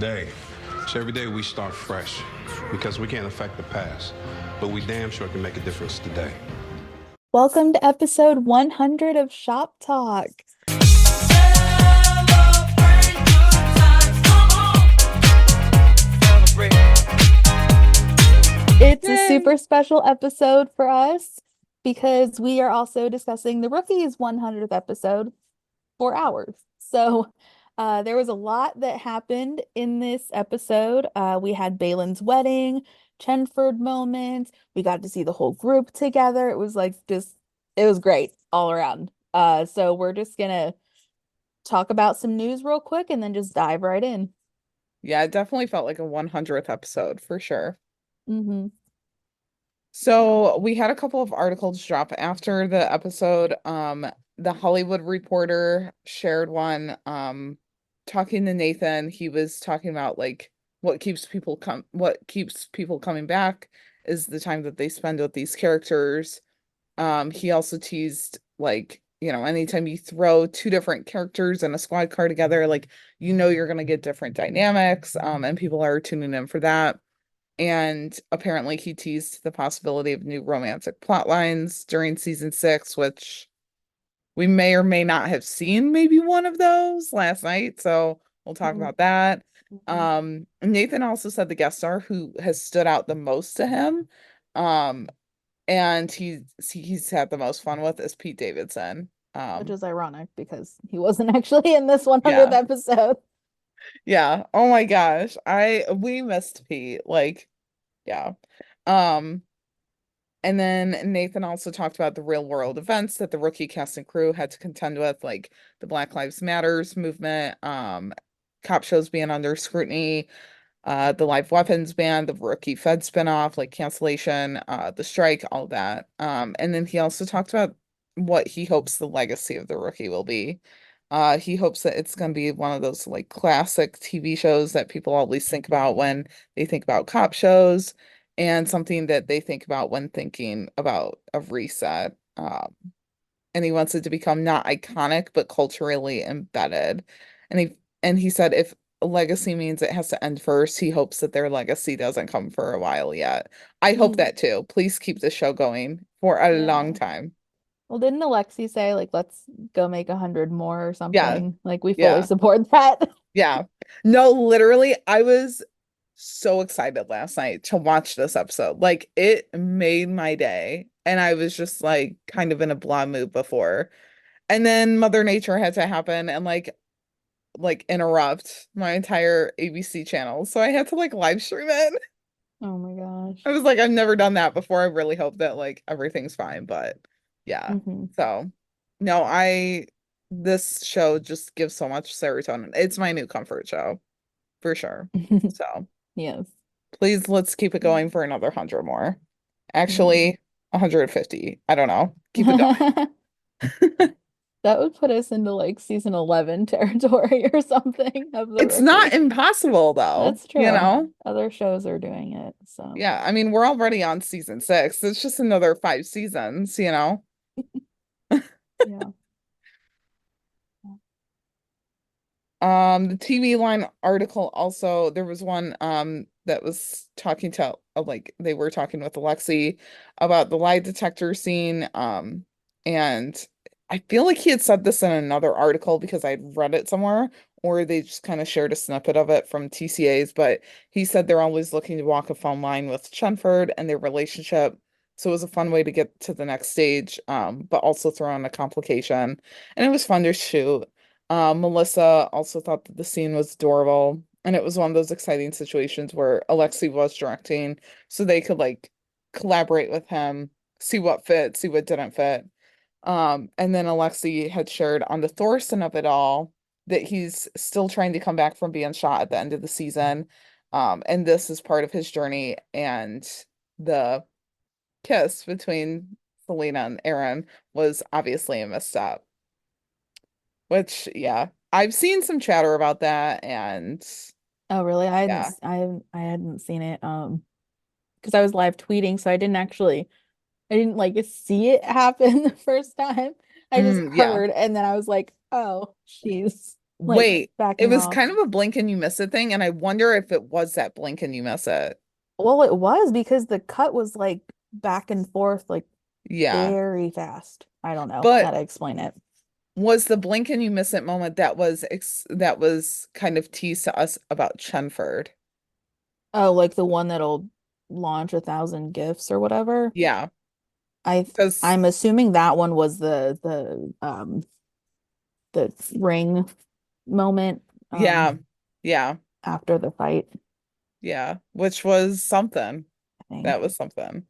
today. So every day we start fresh because we can't affect the past, but we damn sure can make a difference today. Welcome to episode 100 of Shop Talk. It's a super special episode for us because we are also discussing the Rookie's 100th episode for ours. So there was a lot that happened in this episode. We had Bailan's wedding, Chenford moments. We got to see the whole group together. It was it was great all around. So we're just gonna talk about some news real quick and then just dive right in. Yeah, it definitely felt like a 100th episode for sure. Mm-hmm. So we had a couple of articles drop after the episode. The Hollywood Reporter shared one talking to Nathan. He was talking about like what keeps people coming back is the time that they spend with these characters. He also teased like, anytime you throw two different characters in a squad car together, like you're gonna get different dynamics. And people are tuning in for that. And apparently he teased the possibility of new romantic plot lines during season 6, which we may or may not have seen maybe one of those last night. So we'll talk about that. Nathan also said the guest star who has stood out the most to him, and he's had the most fun with is Pete Davidson. Which is ironic because he wasn't actually in this 100th episode. Yeah. Oh my gosh. We missed Pete. Like, yeah. And then Nathan also talked about the real world events that the rookie cast and crew had to contend with, like the Black Lives Matters movement, cop shows being under scrutiny, the live weapons ban, the rookie Fed spinoff, like cancellation, the strike, all that. And then he also talked about what he hopes the legacy of the rookie will be. He hopes that it's going to be one of those like classic TV shows that people always think about when they think about cop shows, and something that they think about when thinking about a reset. And he wants it to become not iconic but culturally embedded. And he said if a legacy means it has to end first, he hopes that their legacy doesn't come for a while yet. I hope that too. Please keep the show going for a long time. Well, didn't Alexi say like let's go make 100 more or something? Yeah. Like we fully support that. Yeah. No, literally, I was so excited last night to watch this episode. Like it made my day. And I was just like kind of in a blah mood before. And then Mother Nature had to happen and like interrupt my entire ABC channel. So I had to like live stream it. Oh my gosh. I was like, I've never done that before. I really hope that like everything's fine. But yeah. So no, this show just gives so much serotonin. It's my new comfort show for sure. So yes. Please let's keep it going for another 100 more. Actually, 150. I don't know. Keep it going. That would put us into like season 11 territory or something of the It's not impossible though. That's true. Other shows are doing it. So yeah, I mean we're already on season 6. It's just another 5 seasons, Yeah. The TV line article also, there was one that was talking to like they were talking with Alexi about the lie detector scene. And I feel like he had said this in another article because I'd read it somewhere, or they just kind of shared a snippet of it from TCA's, but he said they're always looking to walk a fine line with Chenford and their relationship. So it was a fun way to get to the next stage, but also throw in a complication. And it was fun to shoot. Melissa also thought that the scene was adorable, and it was one of those exciting situations where Alexi was directing, so they could like collaborate with him, see what fit, see what didn't fit. And then Alexi had shared on the Thorsten of it all that he's still trying to come back from being shot at the end of the season. And this is part of his journey, and the kiss between Celina and Aaron was obviously a misstep. Which, yeah, I've seen some chatter about that, and oh really? I hadn't seen it because I was live tweeting, so I didn't like see it happen the first time. I just heard and then I was like, oh, she's like Wait, it backing was off. kind of a blink and you miss it thing, and I wonder if it was that blink and you miss it. Well, it was because the cut was like back and forth, like Yeah. very fast. I don't know how But to explain it. was the blink and you miss it moment that was kind of teased to us about Chenford? Oh, like the one that'll launch 1,000 gifts or whatever. Yeah, I because I'm assuming that one was the ring moment yeah, yeah, after the fight. yeah, which was something. I think. That was something.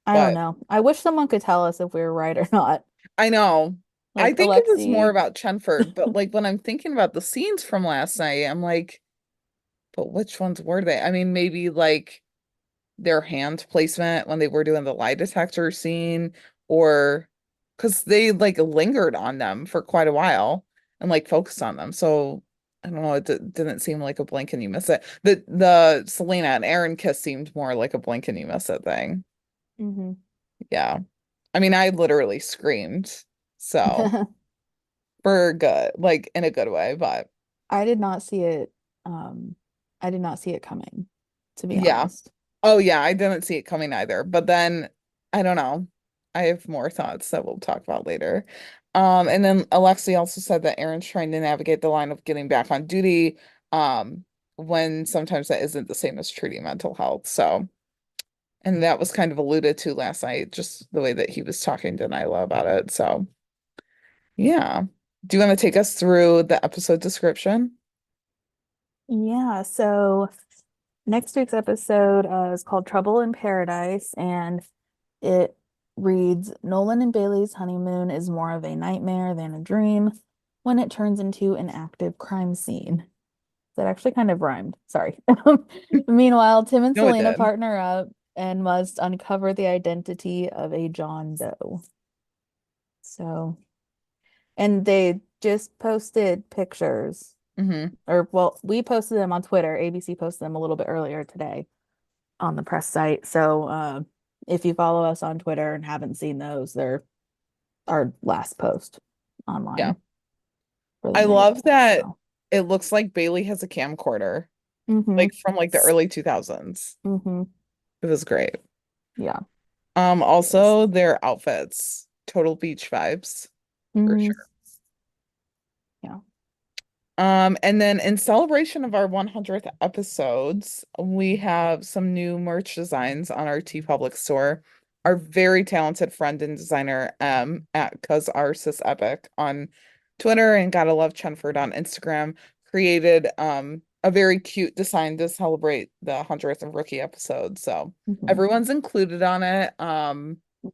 I don't But know. I wish someone could tell us if we were right or not. I know. I Like think it was more Alexi. about Chenford, but like when I'm thinking about the scenes from last night, I'm like, but which ones were they? I mean, maybe like their hand placement when they were doing the lie detector scene, or because they like lingered on them for quite a while and like focused on them. So I don't know, it didn't seem like a blink and you miss it. The Celina and Aaron kiss seemed more like a blink and you miss it thing. Mhm. Yeah. I mean, I literally screamed. So for good, like in a good way, but I did not see it. Um, I did not see it coming, to be yeah. honest. Oh yeah, I didn't see it coming either. But then I don't know. I have more thoughts that we'll talk about later. And then Alexi also said that Aaron's trying to navigate the line of getting back on duty, when sometimes that isn't the same as treating mental health. So, and that was kind of alluded to last night, just the way that he was talking to Nyla about it. So, yeah. Do you want to take us through the episode description? Yeah, so next week's episode is called Trouble in Paradise, and it reads Nolan and Bailey's honeymoon is more of a nightmare than a dream when it turns into an active crime scene. That actually kind of rhymed. Sorry. Meanwhile, Tim and No, it Selena did. partner up and must uncover the identity of a John Doe. So, and they just posted pictures, Hmm. or well, we posted them on Twitter. ABC posted them a little bit earlier today on the press site. So, if you follow us on Twitter and haven't seen those, they're our last post Yeah. online for the I night. love that So, it looks like Bailey has a camcorder, mm-hmm. like from like the early 2000s. Mm-hmm. It was great. Yeah. Yes. Also their outfits, total beach vibes for Mm-hmm. sure. Yeah. And then in celebration of our 100th episodes, we have some new merch designs on our T Public store. Our very talented friend and designer, at Cuz Ours is Epic on Twitter and Gotta Love Chenford on Instagram, created a very cute design to celebrate the 100th of Rookie episode. So Mm-hmm. everyone's included on it.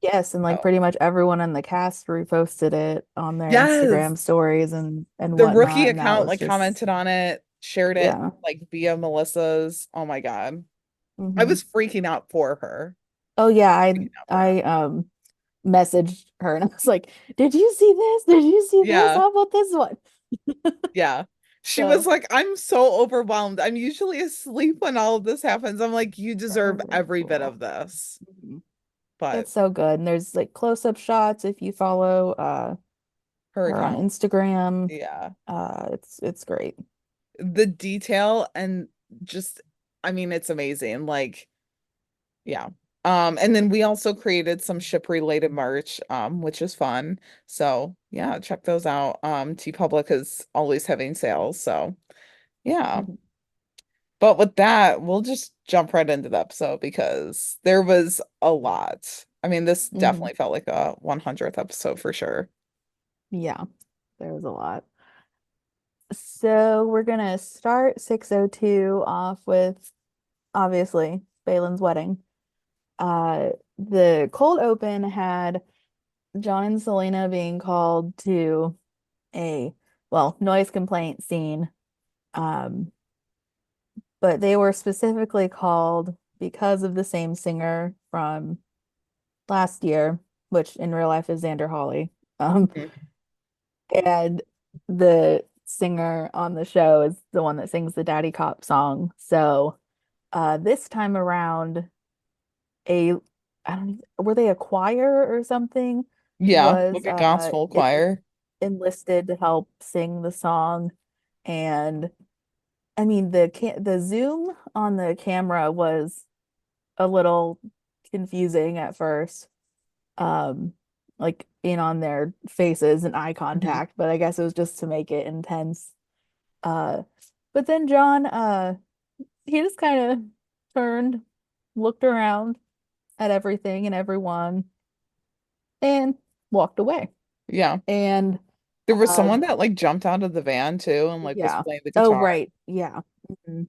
Yes, and like Oh, pretty much everyone in the cast reposted it on their yes. Instagram stories and The Rookie whatnot, and that account was like just commented on it, shared it yeah. like via Melissa's. Oh my God. I Hmm. was freaking out for her. Oh yeah, Freaking out for her. I messaged her and I was like, "Did you see this? Did you see this? Yeah, How about this one?" yeah. She was So like, I'm so overwhelmed. I'm usually asleep when all of this happens. I'm like, you that deserve was really every bit cool. of this. Mhm. But It's so good. And there's like close-up shots if you follow her her on account, Instagram. yeah. It's great. The detail and just, I mean, it's amazing. Like, yeah. And then we also created some ship related merch, which is fun. So yeah, check those out. T Public is always having sales. So yeah. Mhm. But with that, we'll just jump right into the episode because there was a lot. I mean, this Mhm. definitely felt like a 100th episode for sure. Yeah, there was a lot. So we're gonna start 602 off with obviously Balin's wedding. The cold open had John and Selena being called to a well, noise complaint scene. Um, but they were specifically called because of the same singer from last year, which in real life is Xander Hawley. Um, Mhm. and the singer on the show is the one that sings the Daddy Cop song. So this time around, a I don't even, were they a choir or something Yeah, was like a gospel choir. enlisted to help sing the song. And I mean the zoom on the camera was a little confusing at first. Um like in on their faces and eye Mhm. contact, but I guess it was just to make it intense. Uh but then John he just kind of turned, looked around at everything and everyone and walked away. Yeah. And There was uh someone that like jumped out of the van too and like was yeah. playing the Oh guitar. right. Yeah. Mhm. So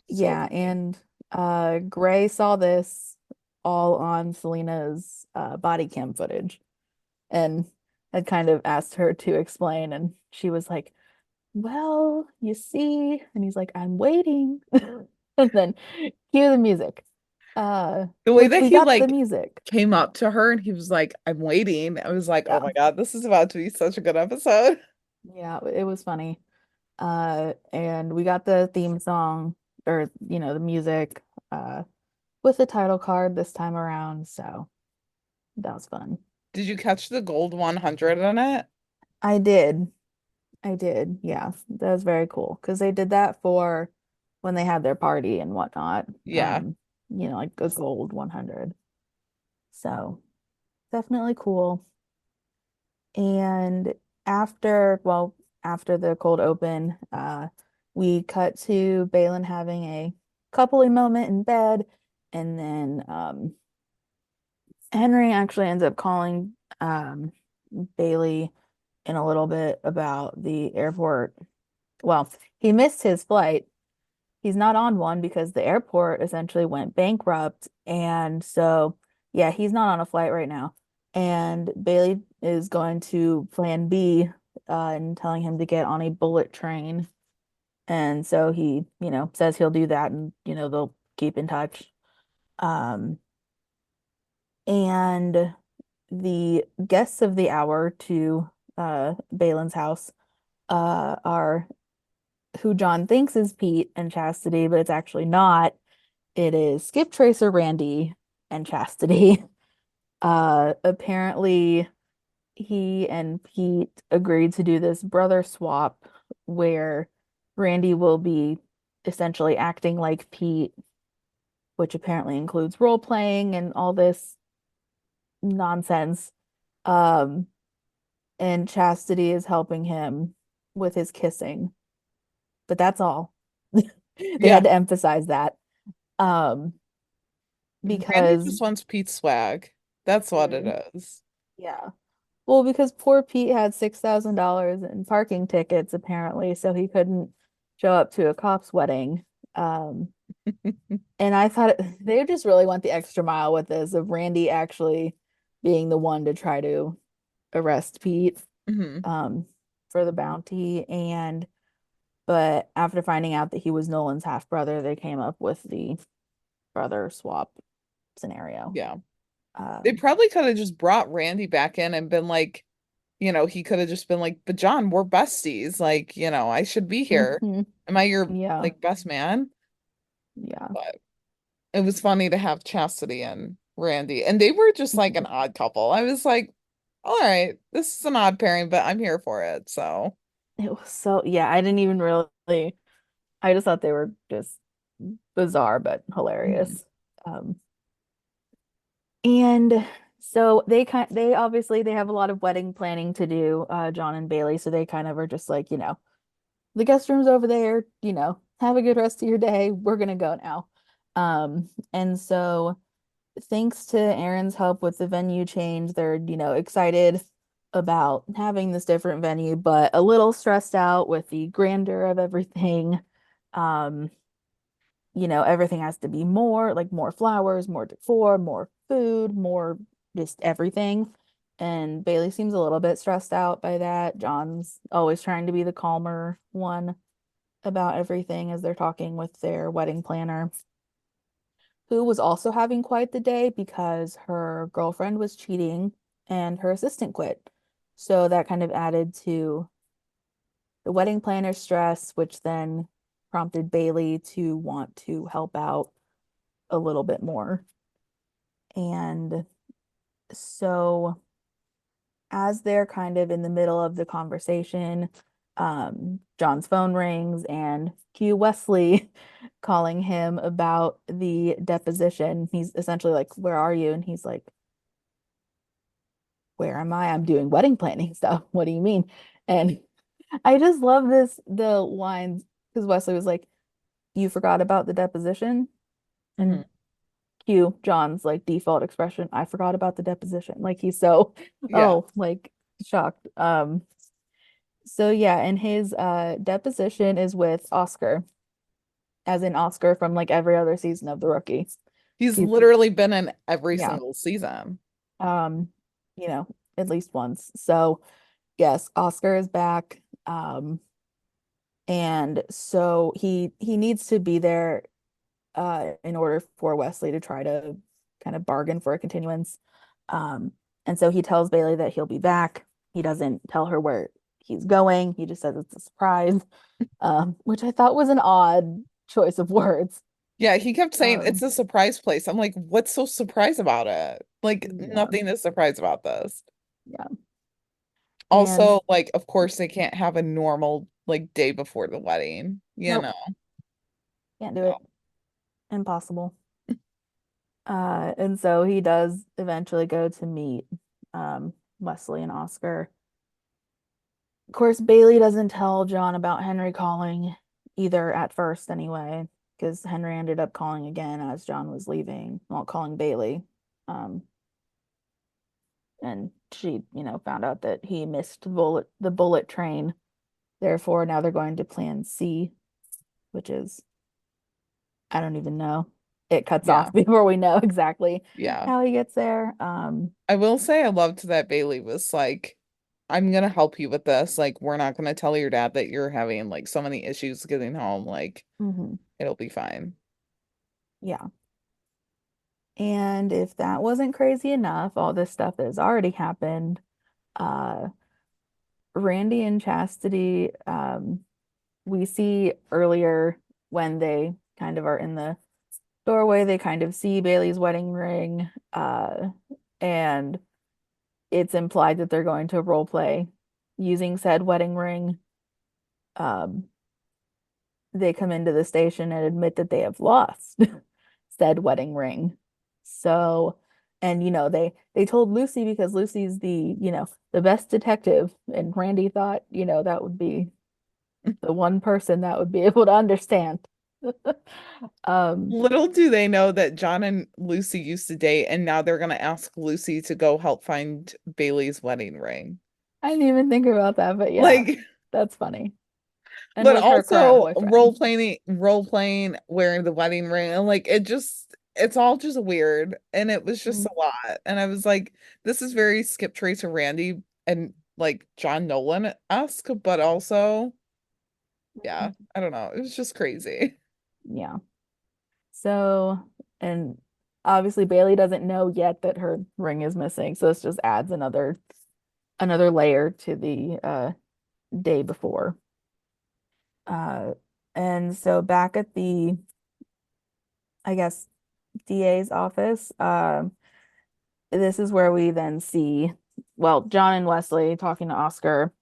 Yeah, funny. and Gray saw this all on Celina's body cam footage and had kind of asked her to explain, and she was like, well, you see, and he's like, I'm waiting. And then cue the music. The way Which that we he got the like music. came up to her and he was like, I'm waiting. I was like, oh Yeah. my God, this is about to be such a good episode. Yeah, it was funny. And we got the theme song or the music uh with the title card this time around, so that was fun. Did you catch the gold 100 in it? I did. I did. Yeah. That was very cool because they did that for when they had their party and whatnot. Yeah. Like a gold 100. So definitely cool. And after the cold open, we cut to Bailan having a coupley moment in bed, and then Henry actually ends up calling Bailey in a little bit about the airport. Well, he missed his flight. He's not on one because the airport essentially went bankrupt. And so, yeah, he's not on a flight right now. And Bailey is going to plan B and telling him to get on a bullet train. And so he, says he'll do that and, they'll keep in touch. Um, and the guests of the hour to Balin's house are who John thinks is Pete and Chastity, but it's actually not. It is Skip Tracer, Randy, and Chastity. Apparently he and Pete agreed to do this brother swap where Randy will be essentially acting like Pete, which apparently includes role playing and all this nonsense. Um, and Chastity is helping him with his kissing, but that's all. They had Yeah. to emphasize that. Um, Randy because just wants Pete's swag. That's what it Mhm. is. Yeah. Well, because poor Pete had $6,000 in parking tickets apparently, so he couldn't show up to a cop's wedding. Um, and I thought they just really went the extra mile with this of Randy actually being the one to try to arrest Pete Hmm. um for the bounty. But after finding out that he was Nolan's half brother, they came up with the brother swap scenario. Yeah. They Um, probably could have just brought Randy back in and been like, he could have just been like, but John, we're besties. Like, I should be here. mhm. Am I your Yeah. like best man? Yeah. But it was funny to have Chastity and Randy. And they were just like an Mhm. odd couple. I was like, all right, this is an odd pairing, but I'm here for it. So, It was so, yeah, I didn't even really, I just thought they were just bizarre but mhm. hilarious. And so they obviously they have a lot of wedding planning to do, John and Bailey, so they kind of are just like, the guest room's over there, have a good rest of your day. We're gonna go now. And so thanks to Aaron's help with the venue change, they're, excited about having this different venue, but a little stressed out with the grandeur of everything. Um, everything has to be more, like more flowers, more decor, more food, more just everything. And Bailey seems a little bit stressed out by that. John's always trying to be the calmer one about everything as they're talking with their wedding planner, who was also having quite the day because her girlfriend was cheating and her assistant quit. So that kind of added to the wedding planner's stress, which then prompted Bailey to want to help out a little bit more. And so, as they're kind of in the middle of the conversation, John's phone rings and cue Wesley calling him about the deposition. He's essentially like, "Where are you?" And he's like, "Where am I? I'm doing wedding planning stuff. What do you mean?" And I just love the lines because Wesley was like, "You forgot about the deposition?" Mhm. And cue John's like default expression, "I forgot about the deposition." Like he's so, Yeah. oh, like shocked. So yeah, and his deposition is with Oscar, as in Oscar from like every other season of The Rookie. He's He's literally been in every yeah, single season. um, you know, at least once. So yes, Oscar is back. And so he needs to be there in order for Wesley to try to kind of bargain for a continuance. And so he tells Bailey that he'll be back. He doesn't tell her where he's going. He just says it's a surprise, which I thought was an odd choice of words. Yeah, he kept saying it's Um, a surprise place. I'm like, what's so surprise about it? Like, yeah, nothing is surprise about this. yeah. And Also, like, of course, they can't have a normal like day before the wedding, you nope, know. can't do it. Impossible. And so he does eventually go to meet Wesley and Oscar. Of course, Bailey doesn't tell John about Henry calling either at first anyway, because Henry ended up calling again as John was leaving, well, calling Bailey. Um, and she, found out that he missed the bullet train. Therefore, now they're going to plan C, which is, I don't even know. It cuts Yeah. off before we know exactly Yeah. how he gets there. I will say I loved that Bailey was like, I'm gonna help you with this. Like, we're not gonna tell your dad that you're having like so many issues getting home. Like, Mhm. it'll be fine. Yeah. And if that wasn't crazy enough, all this stuff that has already happened, uh, Randy and Chastity, we see earlier when they kind of are in the doorway, they kind of see Bailey's wedding ring, and it's implied that they're going to role play using said wedding ring. Um, they come into the station and admit that they have lost said wedding ring. So, and they told Lucy because Lucy's the best detective, and Randy thought, that would be the one person that would be able to understand. Um, Little do they know that John and Lucy used to date, and now they're gonna ask Lucy to go help find Bailey's wedding ring. I didn't even think about that, but yeah, Like, that's funny. And but with her current also boyfriend. role playing wearing the wedding ring, and like it's all just weird, and it was just Mm, a lot. And I was like, this is very Skip Trace to Randy and like John Nolan-esque, but also, yeah, mhm. I don't know. It was just crazy. Yeah. So, and obviously Bailey doesn't know yet that her ring is missing, so this just adds another layer to the day before. Uh, and so back at the, I guess, DA's office, this is where we then see, well, John and Wesley talking to Oscar,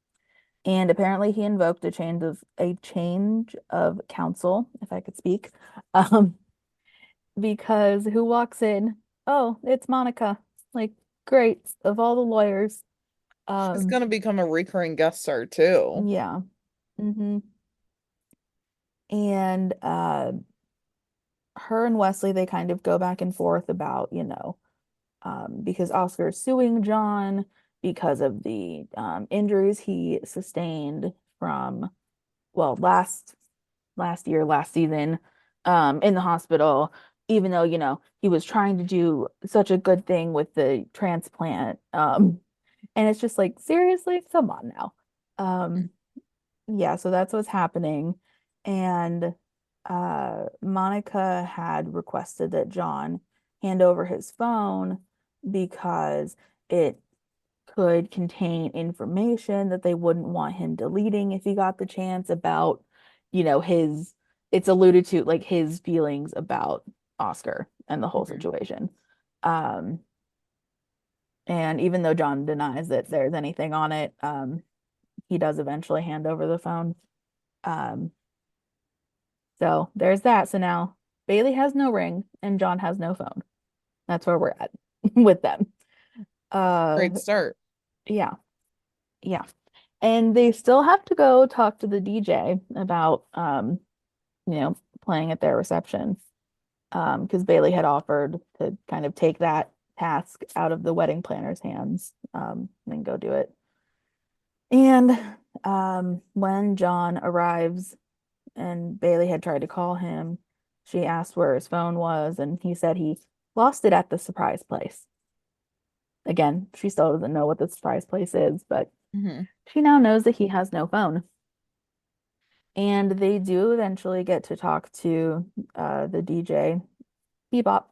and apparently he invoked a change of counsel, if I could speak, um, because who walks in? Oh, it's Monica. Like, great, of all the lawyers. She's Um, gonna become a recurring guest star too. yeah. hmm And her and Wesley, they kind of go back and forth about, because Oscar is suing John because of the injuries he sustained from, well, last season, in the hospital, even though, he was trying to do such a good thing with the transplant. And it's just like, seriously, come on now. Um, yeah, so that's what's happening. And Monica had requested that John hand over his phone because it could contain information that they wouldn't want him deleting if he got the chance about, his, it's alluded to like his feelings about Oscar and the whole Mhm. situation. Um, and even though John denies that there's anything on it, he does eventually hand over the phone. So there's that. So now Bailey has no ring and John has no phone. That's where we're at with them. Great start. Yeah. Yeah. And they still have to go talk to the DJ about playing at their reception. Because Bailey had offered to kind of take that task out of the wedding planner's hands, and go do it. And when John arrives and Bailey had tried to call him, she asked where his phone was, and he said he lost it at the surprise place. Again, she still doesn't know what the surprise place is, but she now knows that he has no phone. And they do eventually get to talk to the DJ, Bebop,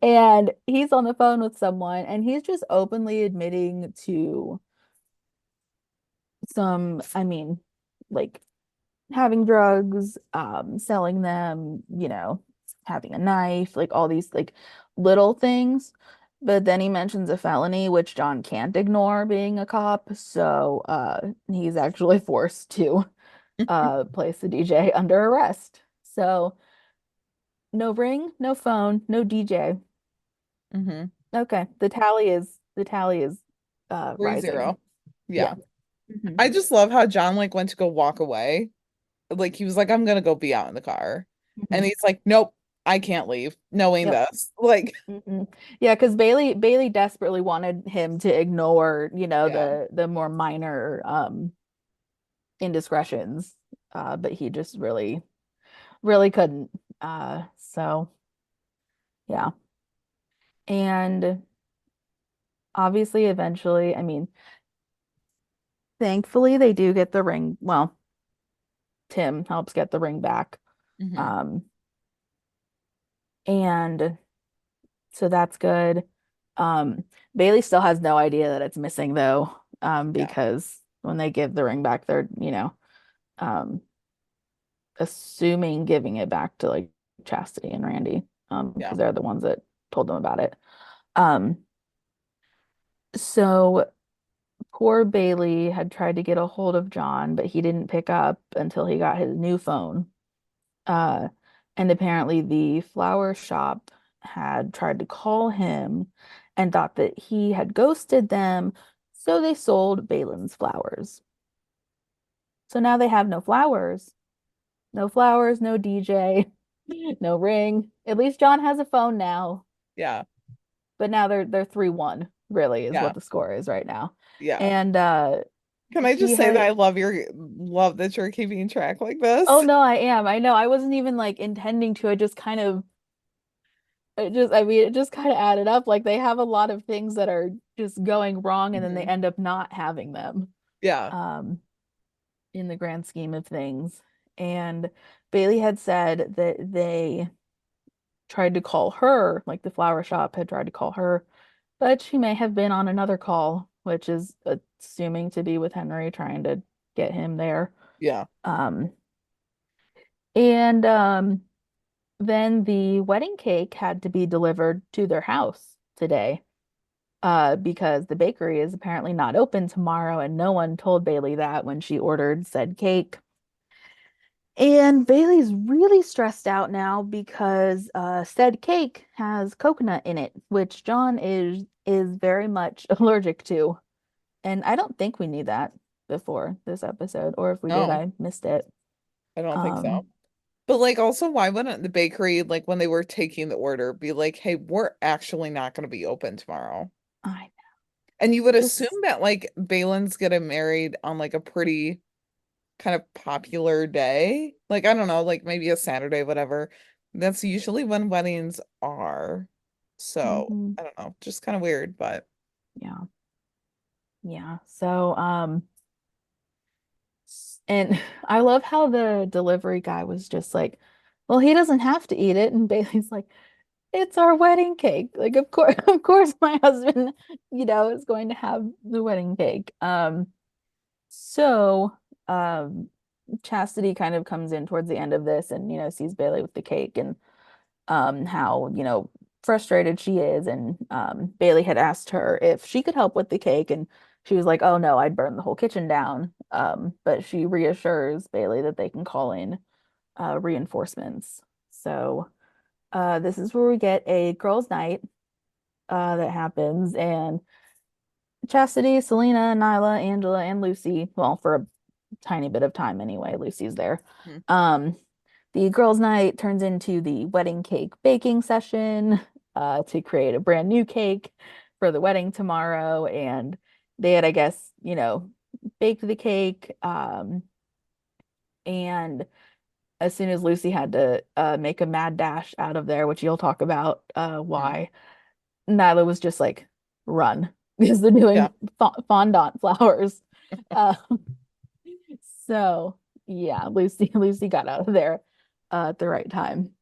and he's on the phone with someone, and he's just openly admitting to some, I mean, like having drugs, selling them, having a knife, like all these like little things. But then he mentions a felony, which John can't ignore being a cop. So he's actually forced to place the DJ under arrest. So no ring, no phone, no DJ. Okay. The tally is 3-0. rising. Yeah. Mhm. I just love how John like went to go walk away. Like he was like, I'm gonna go be out in the car. And Mhm. he's like, nope, I can't leave, knowing Yep. this. Like, Yeah, because Bailey desperately wanted him to ignore, yeah, the more minor indiscretions. But he just really, really couldn't. So yeah. And obviously eventually, I mean, thankfully they do get the ring. Well, Tim helps get the ring back. hmm Um, and so that's good. Bailey still has no idea that it's missing though, yeah, because when they give the ring back, they're, um, assuming giving it back to like Chastity and Randy, yeah, because they're the ones that told them about it. Um, so poor Bailey had tried to get a hold of John, but he didn't pick up until he got his new phone. Uh, and apparently the flower shop had tried to call him and thought that he had ghosted them, so they sold Bailan's flowers. So now they have no flowers. No flowers, no DJ, no ring. At least John has a phone now. yeah, But now they're 3-1, really, is yeah, what the score is right now. yeah. And Can I he just say that had I love that you're keeping track like oh this? no, I am. I know. I wasn't even like intending to. I just kind of I mean, it just kind of added up. Like they have a lot of things that are just going wrong and then they Mhm. end up not having them. Yeah, Um, in the grand scheme of things. And Bailey had said that they tried to call her, like the flower shop had tried to call her, but she may have been on another call, which is assuming to be with Henry trying to get him there. yeah, Um, and then the wedding cake had to be delivered to their house today, because the bakery is apparently not open tomorrow, and no one told Bailey that when she ordered said cake. And Bailey's really stressed out now because said cake has coconut in it, which John is very much allergic to. And I don't think we knew that before this episode, or if we did, no, I missed it. I don't think so. Um, But like also why wouldn't the bakery like when they were taking the order be like, "Hey, we're actually not going to be open tomorrow." I And you would assume just that like Balin's getting married on like a pretty kind of popular day. Like I don't know, like maybe a Saturday, whatever. That's usually when weddings are. So, mhm, I don't know, just kind of weird, but yeah, yeah. So and I love how the delivery guy was just like, well, he doesn't have to eat it, and Bailey's like, it's our wedding cake. Like, of course, of course, my husband, is going to have the wedding cake. So, um, Chastity kind of comes in towards the end of this and, sees Bailey with the cake and how, frustrated she is. And Bailey had asked her if she could help with the cake, and she was like, oh no, I'd burn the whole kitchen down. But she reassures Bailey that they can call in reinforcements. So this is where we get a girls' night that happens, and Chastity, Celina, Nyla, Angela, and Lucy, well, for a tiny bit of time anyway, Lucy's there. Mhm. The girls' night turns into the wedding cake baking session to create a brand new cake for the wedding tomorrow. And they had, I guess, baked the cake. And as soon as Lucy had to make a mad dash out of there, which you'll talk about Mhm. why, Nyla was just like, run, because they're Yeah. doing fondant flowers. Uh, so yeah, Lucy got out of there at the right time.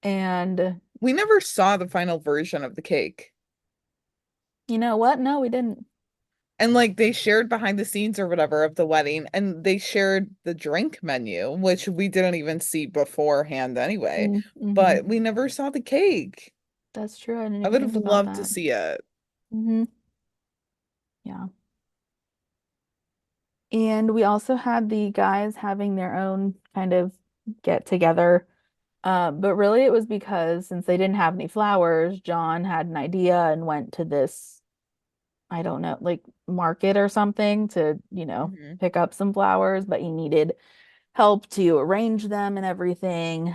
And We never saw the final version of the cake. you know what? No, we didn't. And like they shared behind the scenes or whatever of the wedding, and they shared the drink menu, which we didn't even see beforehand anyway. Mm-hmm. But we never saw the cake. That's true. I didn't I even would have think about loved to that. see it. Hmm. Yeah. And we also had the guys having their own kind of get together. But really it was because since they didn't have any flowers, John had an idea and went to this, I don't know, like market or something to, Hmm. pick up some flowers, but he needed help to arrange them and everything.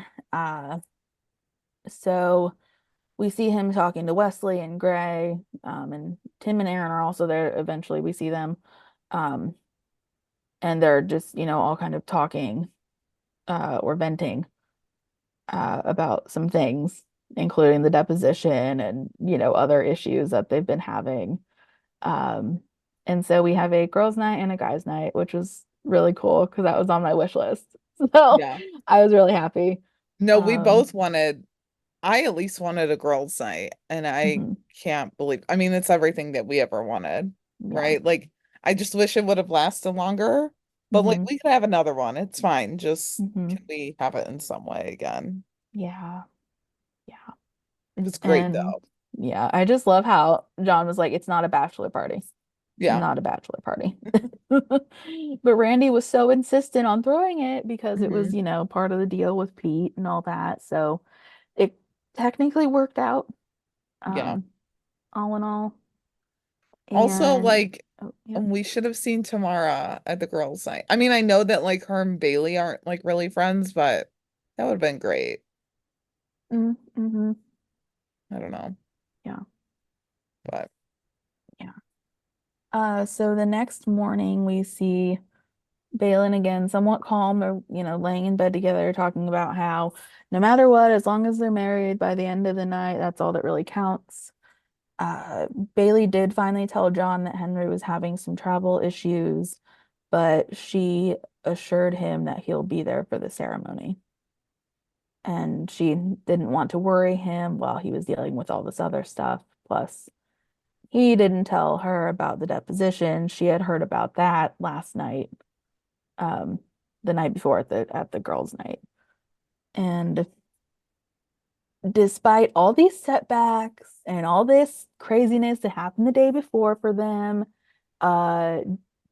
So we see him talking to Wesley and Gray, and Tim and Aaron are also there. Eventually we see them. Um, and they're just, all kind of talking or venting about some things, including the deposition and, other issues that they've been having. Um, and so we have a girls' night and a guys' night, which was really cool because that was on my wish list. So Yeah. I was really happy. No, we Um, both wanted, I at least wanted a girls' night, and I mhm, can't believe, I mean, it's everything that we ever wanted, yeah. right? Like, I just wish it would have lasted longer, but like, Hmm. we could have another one. It's fine. Just Hmm. can we have it in some way again? Yeah. Yeah. It was great And though. yeah, I just love how John was like, it's not a bachelor party. Yeah. Not a bachelor party. But Randy was so insistent on throwing it because it was, Hmm. part of the deal with Pete and all that. So it technically worked out, Yeah. um, all in all. Also, And like, oh, yeah. we should have seen Tamara at the girls' night. I mean, I know that like her and Bailey aren't like really friends, but that would have been great. Mm-hmm. I don't know, Yeah. but Yeah. So the next morning we see Bailan again, somewhat calm, or laying in bed together, talking about how no matter what, as long as they're married by the end of the night, that's all that really counts. Uh, Bailey did finally tell John that Henry was having some travel issues, but she assured him that he'll be there for the ceremony. And she didn't want to worry him while he was dealing with all this other stuff. Plus, he didn't tell her about the deposition. She had heard about that last night, um, the night before at the girls' night. And despite all these setbacks and all this craziness that happened the day before for them, uh,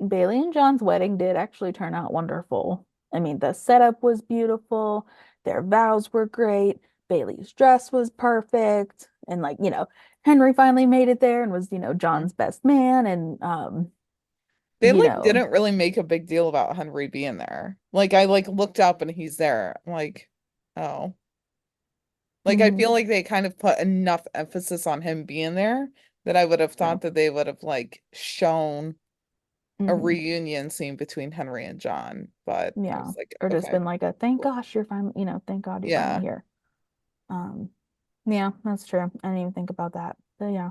Bailey and John's wedding did actually turn out wonderful. I mean, the setup was beautiful, their vows were great, Bailey's dress was perfect, and like, Henry finally made it there and was, Mhm. John's best man, and they you like know, didn't really make a big deal about Henry being there. Like I like looked up and he's there. I'm like, oh. Like I mhm, feel like they kind of put enough emphasis on him being there that I would have yeah, thought that they would have like shown a mhm, reunion scene between Henry and John, but I yeah, was like, or just okay, been like a thank cool. gosh you're finally, thank God you're finally Yeah. here. Um, yeah, that's true. I didn't even think about that. But yeah.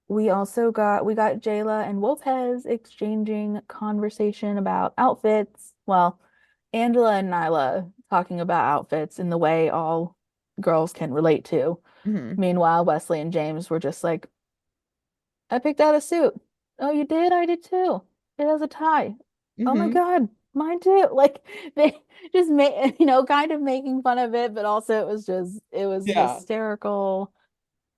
We got Jayla and Lopez exchanging conversation about outfits. Well, Angela and Nyla talking about outfits in the way all girls can relate to. Hmm. Meanwhile, Wesley and James were just like, I picked out a suit. Oh, you did? I did too. It has a tie. Oh my Hmm. God, mine too. Like they just made, kind of making fun of it, but also it was Yeah. hysterical.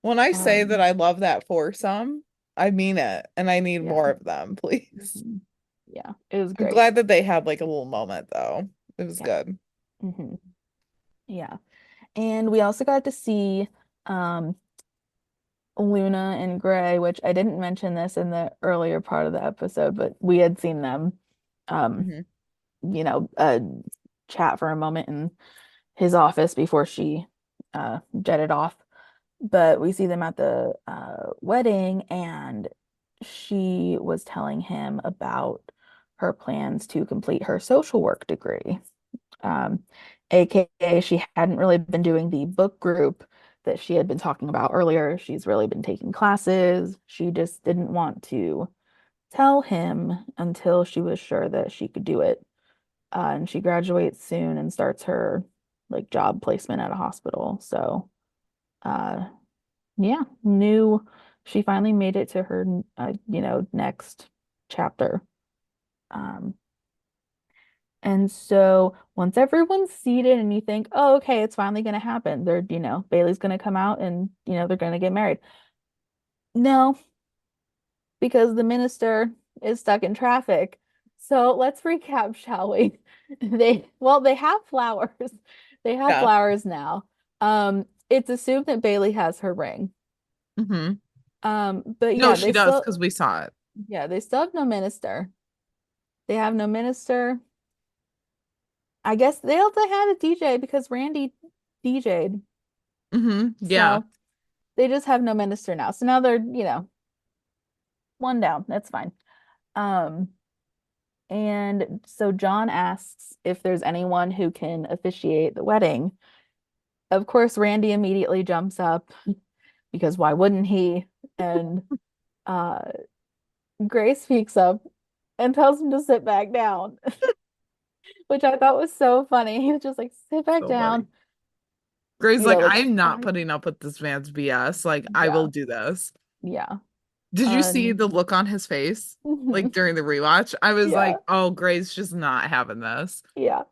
When I say that Um, I love that foursome, I mean it. And I need Yeah. more of them, please. Mhm. Yeah, it was I'm great. glad that they had like a little moment though. It was Yeah. good. hmm Yeah. And we also got to see um Luna and Gray, which I didn't mention this in the earlier part of the episode, but we had seen them um, Hmm. uh chat for a moment in his office before she jetted off. But we see them at the wedding, and she was telling him about her plans to complete her social work degree. Um, AKA, she hadn't really been doing the book group that she had been talking about earlier. She's really been taking classes. She just didn't want to tell him until she was sure that she could do it. And she graduates soon and starts her like job placement at a hospital. So, uh, yeah, knew she finally made it to her, next chapter. Um, and so once everyone's seated and you think, oh, okay, it's finally going to happen. Bailey's going to come out and, they're going to get married. No, because the minister is stuck in traffic. So let's recap, shall we? They have flowers. They have Yeah. flowers now. It's assumed that Bailey has her ring. Hmm. But No, yeah, she does because we saw it. they still have no minister. They have no minister. I guess they also had a DJ because Randy DJ'd. Yeah. So they just have no minister now. So now they're, one down. That's fine. Um, and so John asks if there's anyone who can officiate the wedding. Of course, Randy immediately jumps up because why wouldn't he? And uh Grace speaks up and tells him to sit back down, which I thought was so funny. He was just like, sit back So funny. down, Gray's like, like I'm not fine. putting up with this man's BS. Like, I will Yeah, do this. yeah. Did you see Um, the look on his face? Like during the rewatch? I was yeah, like, oh, Gray's just not having this. yeah.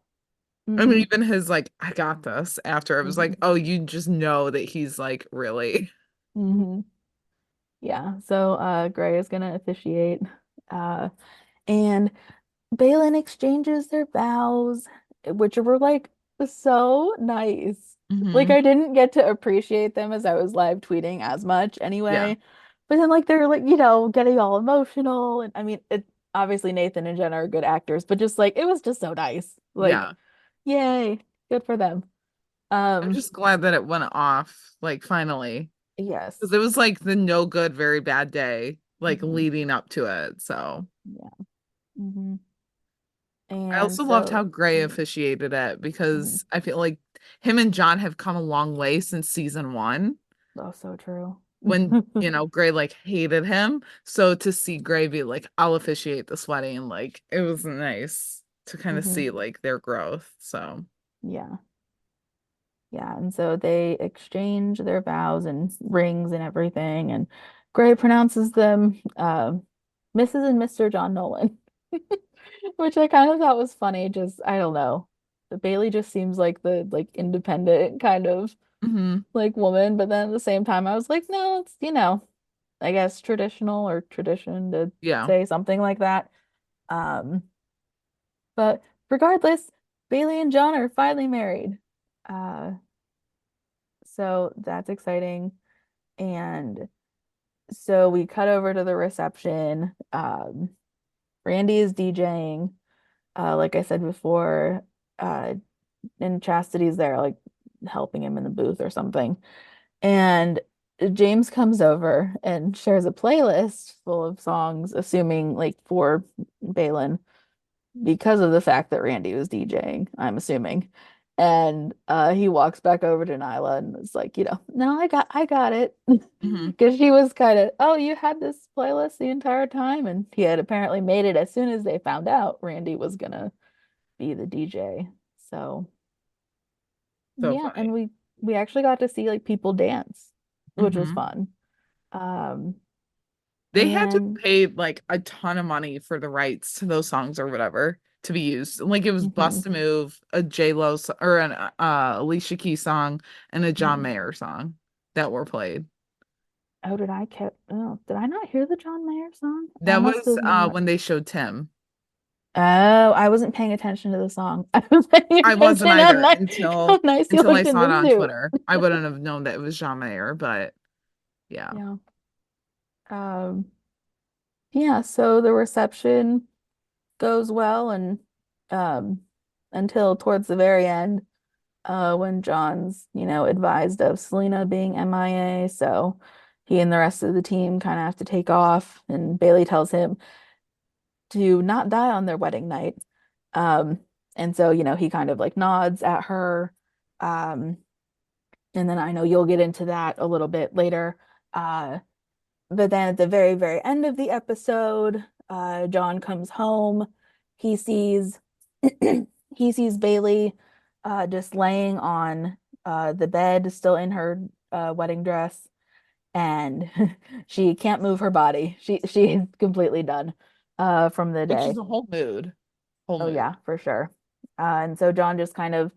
I mean, hmm even his like, I got this after I was like, hmm oh, you just know that he's like, really? hmm Yeah. So Gray is gonna officiate. Uh and Bailan exchanges their vows, which were like so nice. Like Hmm. I didn't get to appreciate them as I was live tweeting as much Yeah. anyway. But then like they're like, getting all emotional. And I mean it obviously Nathan and Jen are good actors, but just like it was just so nice. Like, Yeah. yay, good for them. I'm Um, just glad that it went off, like, finally. Because yes. it was like the no good, very bad day, like hmm leading up to it. So Yeah. hmm I And also loved so, how Gray officiated it mhm. because I feel like him and John have come a long way since season one Oh, so true. when, Gray like hated him. So to see Gray be like, I'll officiate this wedding, like it was nice to kind of hmm see like their growth. So Yeah. Yeah. And so they exchange their vows and rings and everything. And Gray pronounces them Mrs. and Mr. John Nolan, which I kind of thought was funny. Just, I don't know. Bailey just seems like the like independent kind of mhm. like woman. But then at the same time, I was like, no, it's, I guess traditional or tradition to Yeah. say something like that. Um, but regardless, Bailey and John are finally married. Uh, so that's exciting. And so we cut over to the reception. Randy is DJing, like I said before, uh, and Chastity's there, like helping him in the booth or something. And James comes over and shares a playlist full of songs, assuming like for Bailan, because of the fact that Randy was DJing, I'm assuming. And he walks back over to Nyla and was like, no, I got it. Mhm. Because she was kind of, oh, you had this playlist the entire time. And he had apparently made it as soon as they found out Randy was gonna be the DJ. So So yeah, and funny. we actually got to see like people dance, which was Mhm. fun. Um They had to and pay like a ton of money for the rights to those songs or whatever to be used. Like it was mhm, Bust a Move, a J-Lo or an Alicia Keys song and a John mhm. Mayer song that were played. Oh, did I not hear the John Mayer song? I That must was have not. when they showed Tim. Oh, I wasn't paying attention to the song. I was paying I wasn't attention either how until nice he I looked in saw it the on suit. Twitter. I wouldn't have known that it was John Mayer, but yeah. Yeah. Um, yeah, so the reception goes well and um until towards the very end, when John's, advised of Celina being MIA, so he and the rest of the team kind of have to take off, and Bailey tells him to not die on their wedding night. Um, and so, he kind of like nods at her. Um, and then I know you'll get into that a little bit later. Uh, but then at the very, very end of the episode, John comes home. He sees he sees Bailey just laying on the bed, still in her wedding dress, and she can't move her body. She's completely done from the Which is day. a whole mood. Whole Oh mood. yeah, for sure. And so John just kind of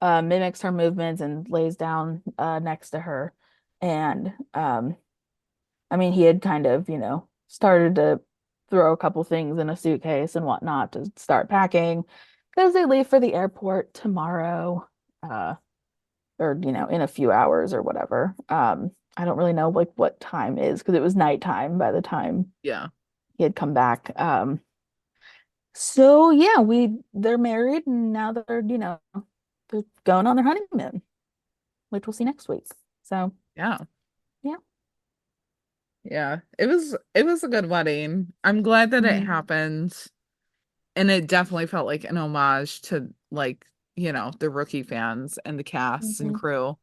mimics her movements and lays down next to her. And I mean, he had kind of, started to throw a couple things in a suitcase and whatnot to start packing because they leave for the airport tomorrow, uh, or, in a few hours or whatever. I don't really know like what time is because it was nighttime by the time Yeah. he had come back. So yeah, they're married and now they're going on their honeymoon, which we'll see next week. So Yeah. yeah. Yeah. It was a good wedding. I'm glad that it Hmm. happened. And it definitely felt like an homage to like, the rookie fans and the cast and Hmm. crew,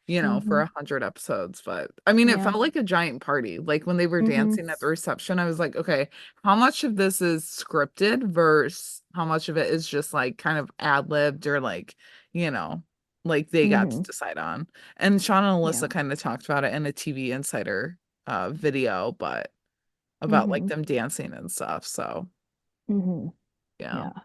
for Hmm. 100 episodes. But I mean, it Yeah. felt like a giant party. Like when they were Hmm. dancing at the reception, I was like, okay, how much of this is scripted versus how much of it is just like kind of ad-libbed or like, you know, like they got to Hmm. decide on. And Sean and Yeah. Alyssa kind of talked about it in a TV Insider video, but about like Hmm. them dancing and stuff. So Hmm. yeah. Yeah.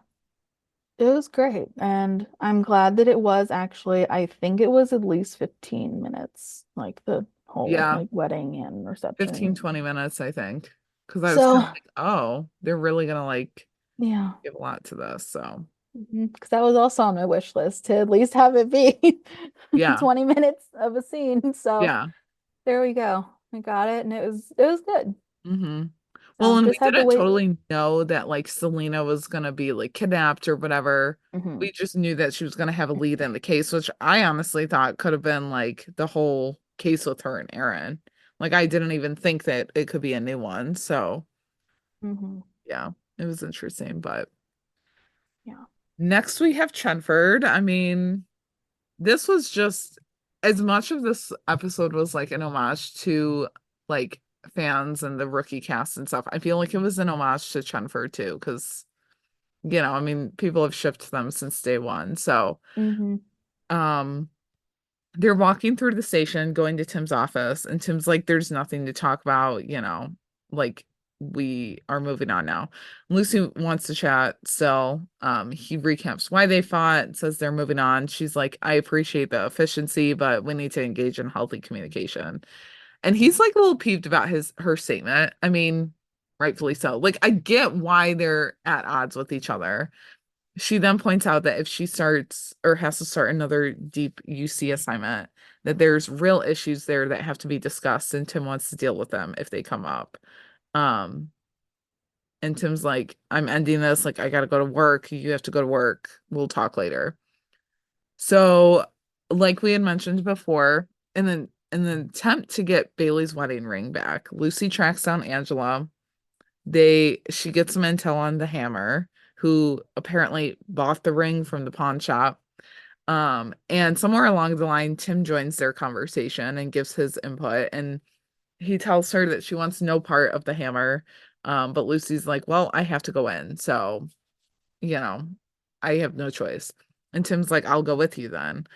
It was great. And I'm glad that it was actually, I think it was at least 15 minutes, like the whole Yeah. like wedding and 15, reception. 20 minutes, I think. Because I was kind So, of like, oh, they're really gonna like yeah. give a lot to this. So Because that was also on my wish list to at least have it be yeah. 20 minutes of a scene. So Yeah. there we go. I got it and it was good. Hmm. Well, So and we just had to didn't wait. totally know that like Selena was gonna be like kidnapped or whatever. Hmm. We just knew that she was gonna have a lead in the case, which I honestly thought could have been like the whole case with her and Aaron. Like I didn't even think that it could be a new one. So Hmm. yeah, it was interesting. But Yeah. next we have Chenford. I mean, this was just as much of this episode was like an homage to like fans and the rookie cast and stuff. I feel like it was an homage to Chenford too, because I mean, people have shipped them since day one. So, Hmm. um, they're walking through the station, going to Tim's office, and Tim's like, "There's nothing to talk about, like we are moving on now." Lucy wants to chat still. He recaps why they fought, says they're moving on. She's like, "I appreciate the efficiency, but we need to engage in healthy communication." And he's like a little peeved about her statement. I mean, rightfully so. Like, I get why they're at odds with each other. She then points out that if she starts or has to start another deep UC assignment, that there's real issues there that have to be discussed, and Tim wants to deal with them if they come up. Um, and Tim's like, I'm ending this, like I gotta go to work. You have to go to work. We'll talk later. So, like we had mentioned before, in an attempt to get Bailey's wedding ring back, Lucy tracks down Angela. She gets some intel on the hammer, who apparently bought the ring from the pawn shop. And somewhere along the line, Tim joins their conversation and gives his input, and he tells her that she wants no part of the hammer. But Lucy's like, well, I have to go in, so you know, I have no choice. And Tim's like, I'll go with you then.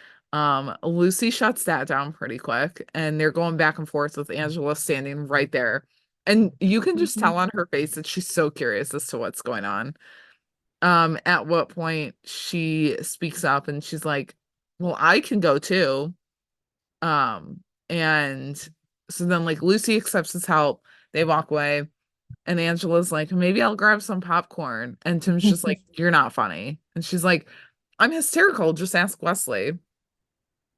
Lucy shuts that down pretty quick, and they're going back and forth with Angela standing right there. And you can just Hmm. tell on her face that she's so curious as to what's going on. At what point she speaks up and she's like, well, I can go too. And So then like Lucy accepts his help. They walk away. And Angela's like, maybe I'll grab some popcorn. And Tim's just like, you're not funny. And she's like, I'm hysterical. Just ask Wesley.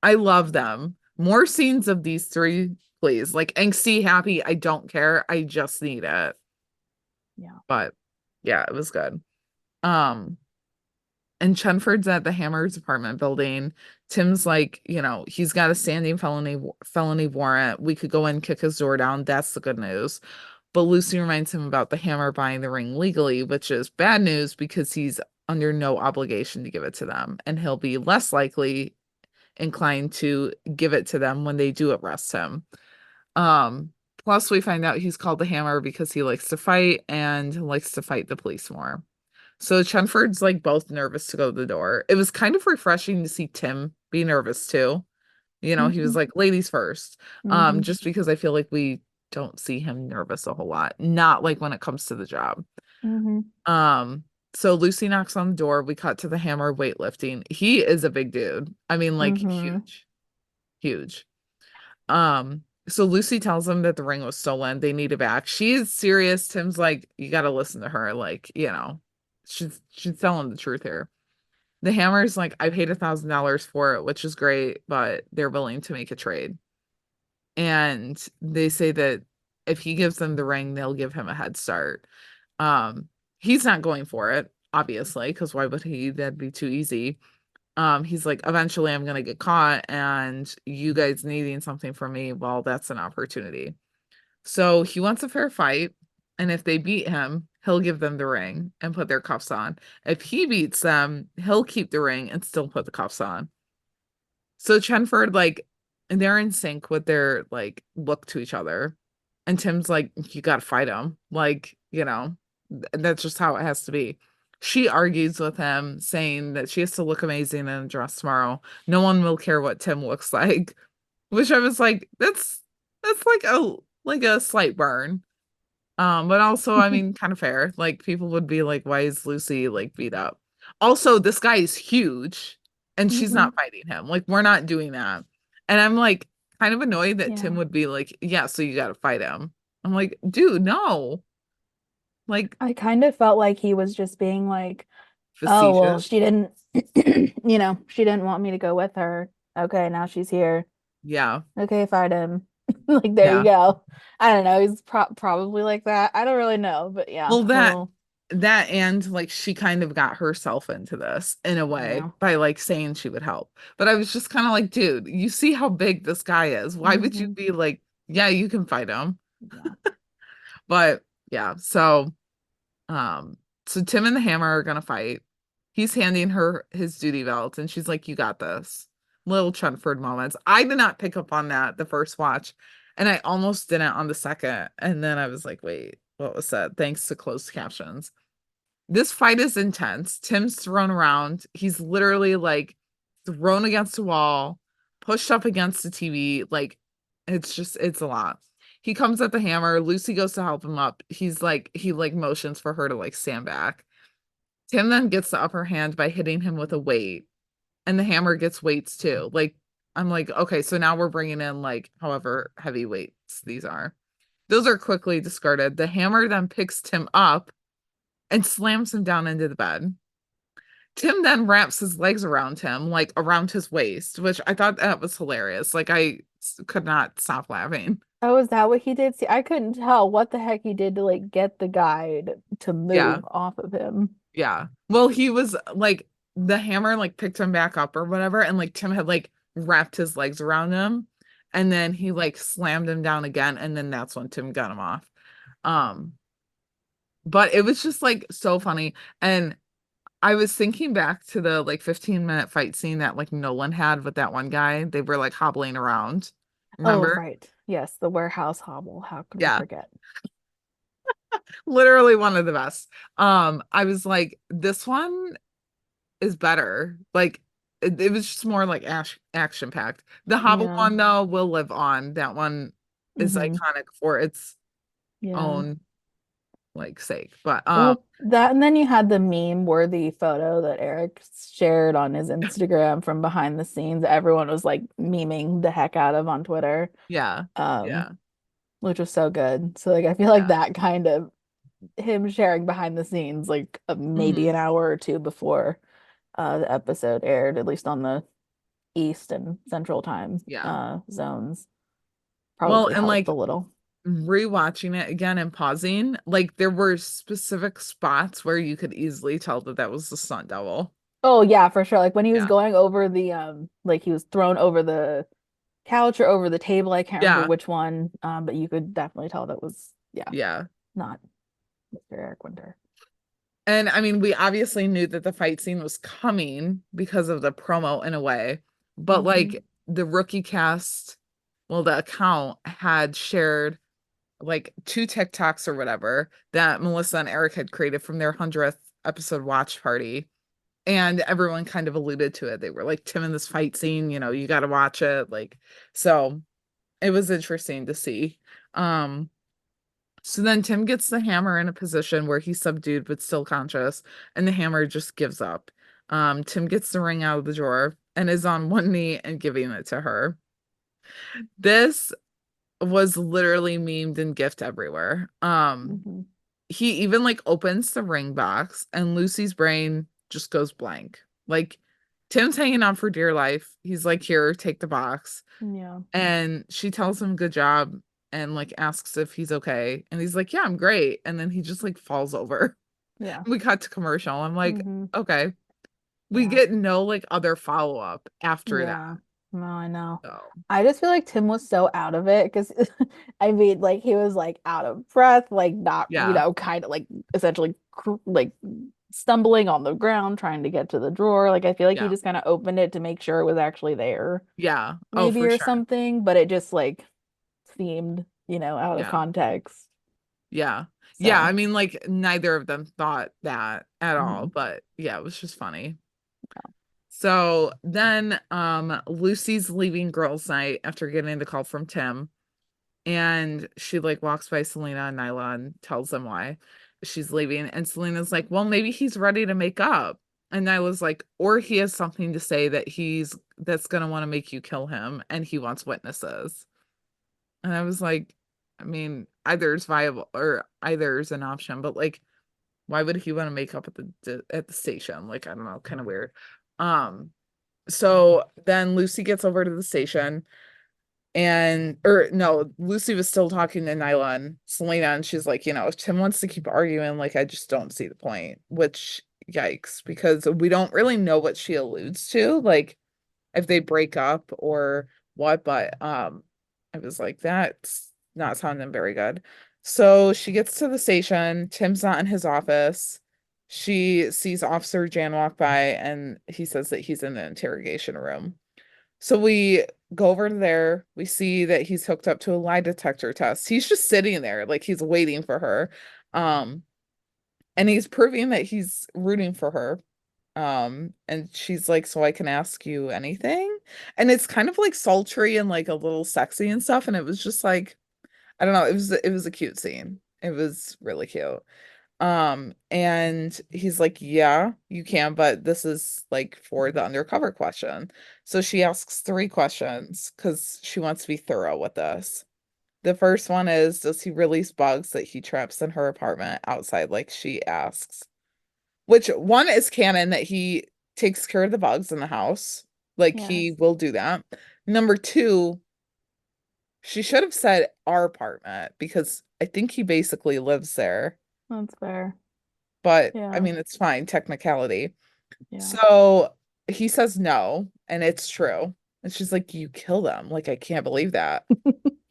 I love them. More scenes of these three, please. Like angsty, happy. I don't care. I just need it. Yeah. But yeah, it was good. Um, and Chenford's at the Hammers apartment building. Tim's like, he's got a standing felony warrant. We could go in, kick his door down. That's the good news. But Lucy reminds him about the Hammer buying the ring legally, which is bad news because he's under no obligation to give it to them, and he'll be less likely inclined to give it to them when they do arrest him. Plus we find out he's called the Hammer because he likes to fight and likes to fight the police more. So Chenford's like both nervous to go to the door. It was kind of refreshing to see Tim be nervous too. He was like, ladies first. Just because I feel like we don't see him nervous a whole lot. Not like when it comes to the job. So Lucy knocks on the door. We cut to the Hammer weightlifting. He is a big dude. I mean, like huge. So Lucy tells him that the ring was stolen. They need it back. She's serious. Tim's like, you got to listen to her. Like, she's telling the truth here. The Hammer's like, I paid $1,000 for it, which is great, but they're willing to make a trade. And they say that if he gives them the ring, they'll give him a head start. He's not going for it, obviously, because why would he? That'd be too easy. He's like, eventually I'm gonna get caught, and you guys needing something from me, well, that's an opportunity. So he wants a fair fight, and if they beat him, he'll give them the ring and put their cuffs on. If he beats them, he'll keep the ring and still put the cuffs on. So Chenford, like, and they're in sync with their like look to each other. And Tim's like, you gotta fight him. Like, that's just how it has to be. She argues with him, saying that she has to look amazing in a dress tomorrow. No one will care what Tim looks like. Which I was like, that's like a slight burn. But also, I mean, kind of fair. Like people would be like, why is Lucy like beat up? Also, this guy is huge and she's not fighting him. Like, we're not doing that. And I'm like kind of annoyed that Tim would be like, yeah, so you gotta fight him. I'm like, dude, no. Like, I kind of felt like he was just being like, oh, well, facetious. she didn't, she didn't want me to go with her. Okay, now she's here. Yeah. Okay, fight him. Like, there you go. I don't know. He's probably like that. I don't really know, but yeah. Well, that and like she kind of got herself into this in a way by like saying she would help. But I was just kind of like, dude, you see how big this guy is. Why would you be like, yeah, you can fight him? Yeah. But yeah, so Tim and the Hammer are gonna fight. He's handing her his duty belt and she's like, you got this. Little Chenford moments. I did not pick up on that the first watch, and I almost didn't on the second. And then I was like, wait, what was said? Thanks to closed captions. This fight is intense. Tim's thrown around. He's literally like thrown against a wall, pushed up against the TV. Like, it's a lot. He comes at the Hammer. Lucy goes to help him up. He motions for her to like stand back. Tim then gets the upper hand by hitting him with a weight, and the Hammer gets weights too. Like, I'm like, okay, so now we're bringing in like however heavy weights these are. Those are quickly discarded. The Hammer then picks Tim up and slams him down into the bed. Tim then wraps his legs around him, like around his waist, which I thought that was hilarious. Like, I could not stop laughing. Oh, is that what he did? See, I couldn't tell what the heck he did to like get the guy to move off of him. Yeah. Well, he was like, the Hammer like picked him back up or whatever, and like Tim had like wrapped his legs around him, and then he like slammed him down again, and then that's when Tim got him off. But it was just like so funny. And I was thinking back to the like 15-minute fight scene that like Nolan had with that one guy. They were like hobbling around. Remember? Oh, right. Yes, the warehouse hobble. How could we forget? Literally one of the best. I was like, this one is better. Like, it was just more like action packed. The hobble one though will live on. That one is iconic for its own like sake. But well, that, and then you had the meme worthy photo that Eric shared on his Instagram from behind the scenes. Everyone was like memeing the heck out of on Twitter. Yeah. which was so good. So like I feel like Yeah. that kind of him sharing behind the scenes like maybe Hmm. an hour or two before the episode aired, at least on the East and Central time Yeah. zones, Well, probably and helped like a little. rewatching it again and pausing, like there were specific spots where you could easily tell that that was the stunt double. Oh yeah, for sure. Like when he was Yeah. going over the like he was thrown over the couch or over the table. I can't remember Yeah. which one. But you could definitely tell that was yeah, Yeah. not Mr. Eric Winter. And I mean, we obviously knew that the fight scene was coming because of the promo in a way, but Hmm. like the rookie cast, well, the account had shared like two TikToks or whatever that Melissa and Eric had created from their 100th episode watch party. And everyone kind of alluded to it. They were like, Tim in this fight scene, you got to watch it. Like, so it was interesting to see. Um, so then Tim gets the hammer in a position where he's subdued but still conscious, and the hammer just gives up. Tim gets the ring out of the drawer and is on one knee and giving it to her. This was literally memed and gift everywhere. Hmm. He even like opens the ring box and Lucy's brain just goes blank. Like Tim's hanging on for dear life. He's like, here, take the box. Yeah. And she tells him good job and like asks if he's okay. And he's like, yeah, I'm great. And then he just like falls over. Yeah. We cut to commercial. I'm like, Hmm. okay. We Yeah. get no like other follow-up after that. Yeah. No, I know. So I just feel like Tim was so out of it because I mean, like he was like out of breath, like not, yeah, kind of like essentially like stumbling on the ground trying to get to the drawer. Like I feel like he yeah, just kind of opened it to make sure it was actually there, yeah. Oh, maybe for or sure. something, but it just like seemed, out of Yeah. context. Yeah. Yeah, I So, mean like neither of them thought that at all, mhm. but yeah, it was just funny. So then Lucy's leaving girls' night after getting the call from Tim, and she like walks by Celina and Nyla and tells them why she's leaving. And Selena's like, well, maybe he's ready to make up. And Nyla's like, or he has something to say that's gonna want to make you kill him and he wants witnesses. And I was like, I mean, either is viable or either is an option, but like, why would he want to make up at the station? Like, I don't know, kind of weird. Um, so then Lucy gets over to the station and or no, Lucy was still talking to Nyla and Celina, and she's like, if Tim wants to keep arguing, like, I just don't see the point, which yikes, because we don't really know what she alludes to, like if they break up or what, but I was like, that's not sounding very good. So she gets to the station, Tim's not in his office. She sees Officer Jan walk by and he says that he's in the interrogation room. So we go over to there, we see that he's hooked up to a lie detector test. He's just sitting there like he's waiting for her. Um and he's proving that he's rooting for her. And she's like, so I can ask you anything? And it's kind of like sultry and like a little sexy and stuff. And it was just like, I don't know, it was a cute scene. It was really cute. And he's like, yeah, you can, but this is like for the undercover question. So she asks three questions because she wants to be thorough with this. The first one is, does he release bugs that he traps in her apartment outside like she asks? Which one is canon that he takes care of the bugs in the house. Like he Yes, will do that. Number two, she should have said our apartment because I think he basically lives there. that's fair. But I Yeah, mean, it's fine, technicality. yeah. So he says no, and it's true. And she's like, you kill them. Like, I can't believe that. And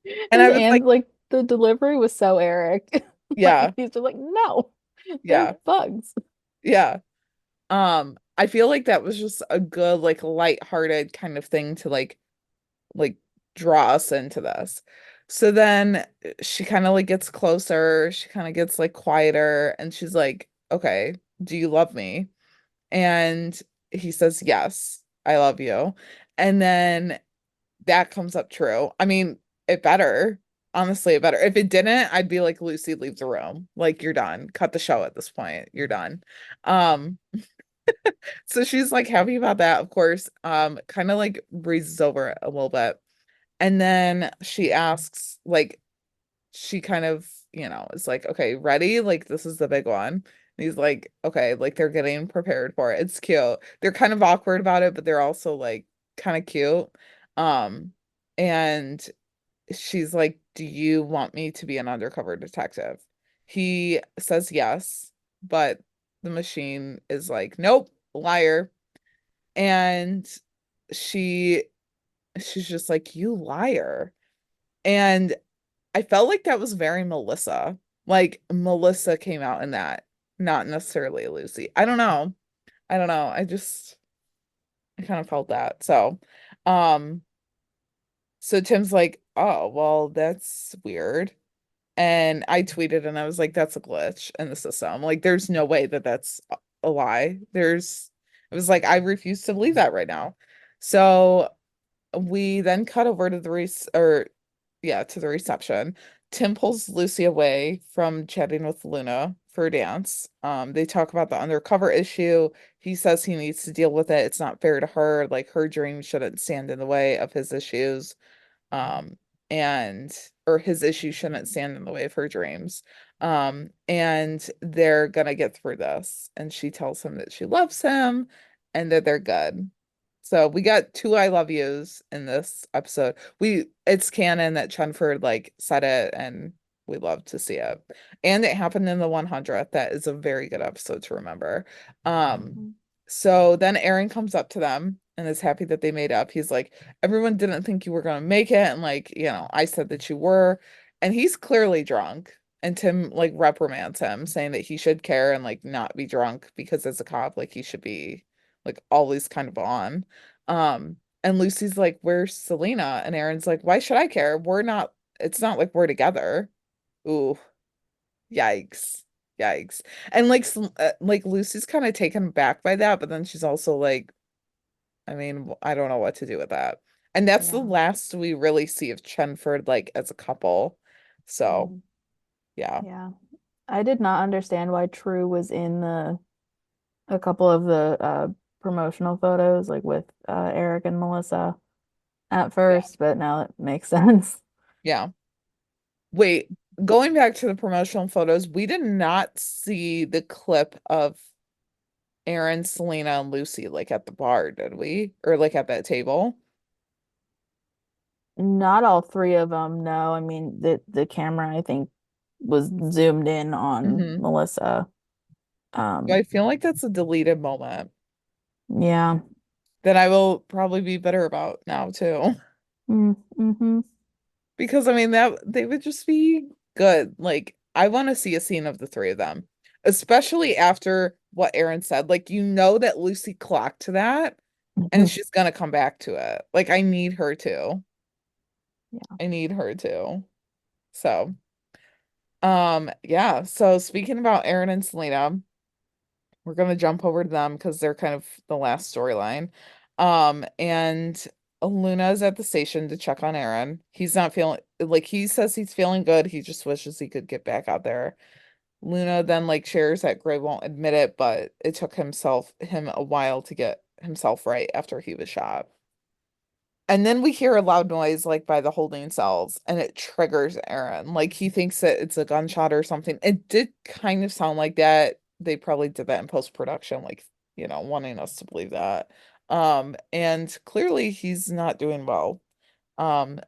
His I was like, and like the delivery was so Eric. Like yeah, he's just like, no, they're yeah, bugs. yeah. I feel like that was just a good, like, lighthearted kind of thing to like draw us into this. So then she kind of like gets closer, she kind of gets like quieter, and she's like, okay, do you love me? And he says, yes, I love you. And then that comes up true. I mean, it better. Honestly, it better. If it didn't, I'd be like, Lucy, leave the room. Like, you're done. Cut the show at this point. You're done. Um, so she's like happy about that, of course. Kind of like breezes over it a little bit. And then she asks, like, she kind of, is like, okay, ready? Like, this is the big one. And he's like, okay, like they're getting prepared for it. It's cute. They're kind of awkward about it, but they're also like kind of cute. Um, and she's like, do you want me to be an undercover detective? He says yes, but the machine is like, nope, liar. And she she's just like, you liar. And I felt like that was very Melissa. Like Melissa came out in that, not necessarily Lucy. I don't know. I don't know. I kind of felt that. Um, so Tim's like, oh, well, that's weird. And I tweeted and I was like, that's a glitch in the system. Like, there's no way that that's a lie. It was like, I refuse to believe that right now. So we then cut over to to the reception. Tim pulls Lucy away from chatting with Luna for a dance. They talk about the undercover issue. He says he needs to deal with it. It's not fair to her. Like her dreams shouldn't stand in the way of his issues. Um, and or his issues shouldn't stand in the way of her dreams. And they're gonna get through this. And she tells him that she loves him and that they're good. So we got two I love yous in this episode. It's canon that Chenford like said it and we love to see it. And it happened in the 100th. That is a very good episode to remember. Um so then Aaron comes up to them and is happy that they made up. He's like, everyone didn't think you were gonna make it, and like, I said that you were. And he's clearly drunk. And Tim like reprimands him, saying that he should care and like not be drunk because as a cop, like he should be like always kind of on. And Lucy's like, where's Celina? And Aaron's like, why should I care? It's not like we're together. Ooh, yikes. Yikes. And like Lucy's kind of taken back by that, but then she's also like, I mean, I don't know what to do with that. And that's the Yeah. last we really see of Chenford like as a couple. So, Mhm. yeah. Yeah. I did not understand why True was in a couple of the promotional photos, like with Eric and Melissa at Yeah. first, but now it makes sense. Yeah. Wait, going back to the promotional photos, we did not see the clip of Aaron, Celina, and Lucy like at the bar, did we? Or like at that table? Not all three of them, no. I mean, the camera I think was zoomed in on Mm-hmm. Melissa. I Um, feel like that's a deleted moment yeah. that I will probably be better about now too. Mm-hmm. Because I mean that they would just be good. Like I want to see a scene of the three of them, especially after what Aaron said. Like that Lucy clocked to that and she's gonna come back to it. Like I need her to. Yeah. I need her to. So, yeah. So speaking about Aaron and Celina, we're gonna jump over to them because they're kind of the last storyline. And Luna's at the station to check on Aaron. He's not feeling like he says he's feeling good. He just wishes he could get back out there. Luna then like shares that Gray won't admit it, but it took him a while to get himself right after he was shot. And then we hear a loud noise like by the holding cells and it triggers Aaron. Like he thinks that it's a gunshot or something. It did kind of sound like that. They probably did that in post-production, like, wanting us to believe that. And clearly he's not doing well.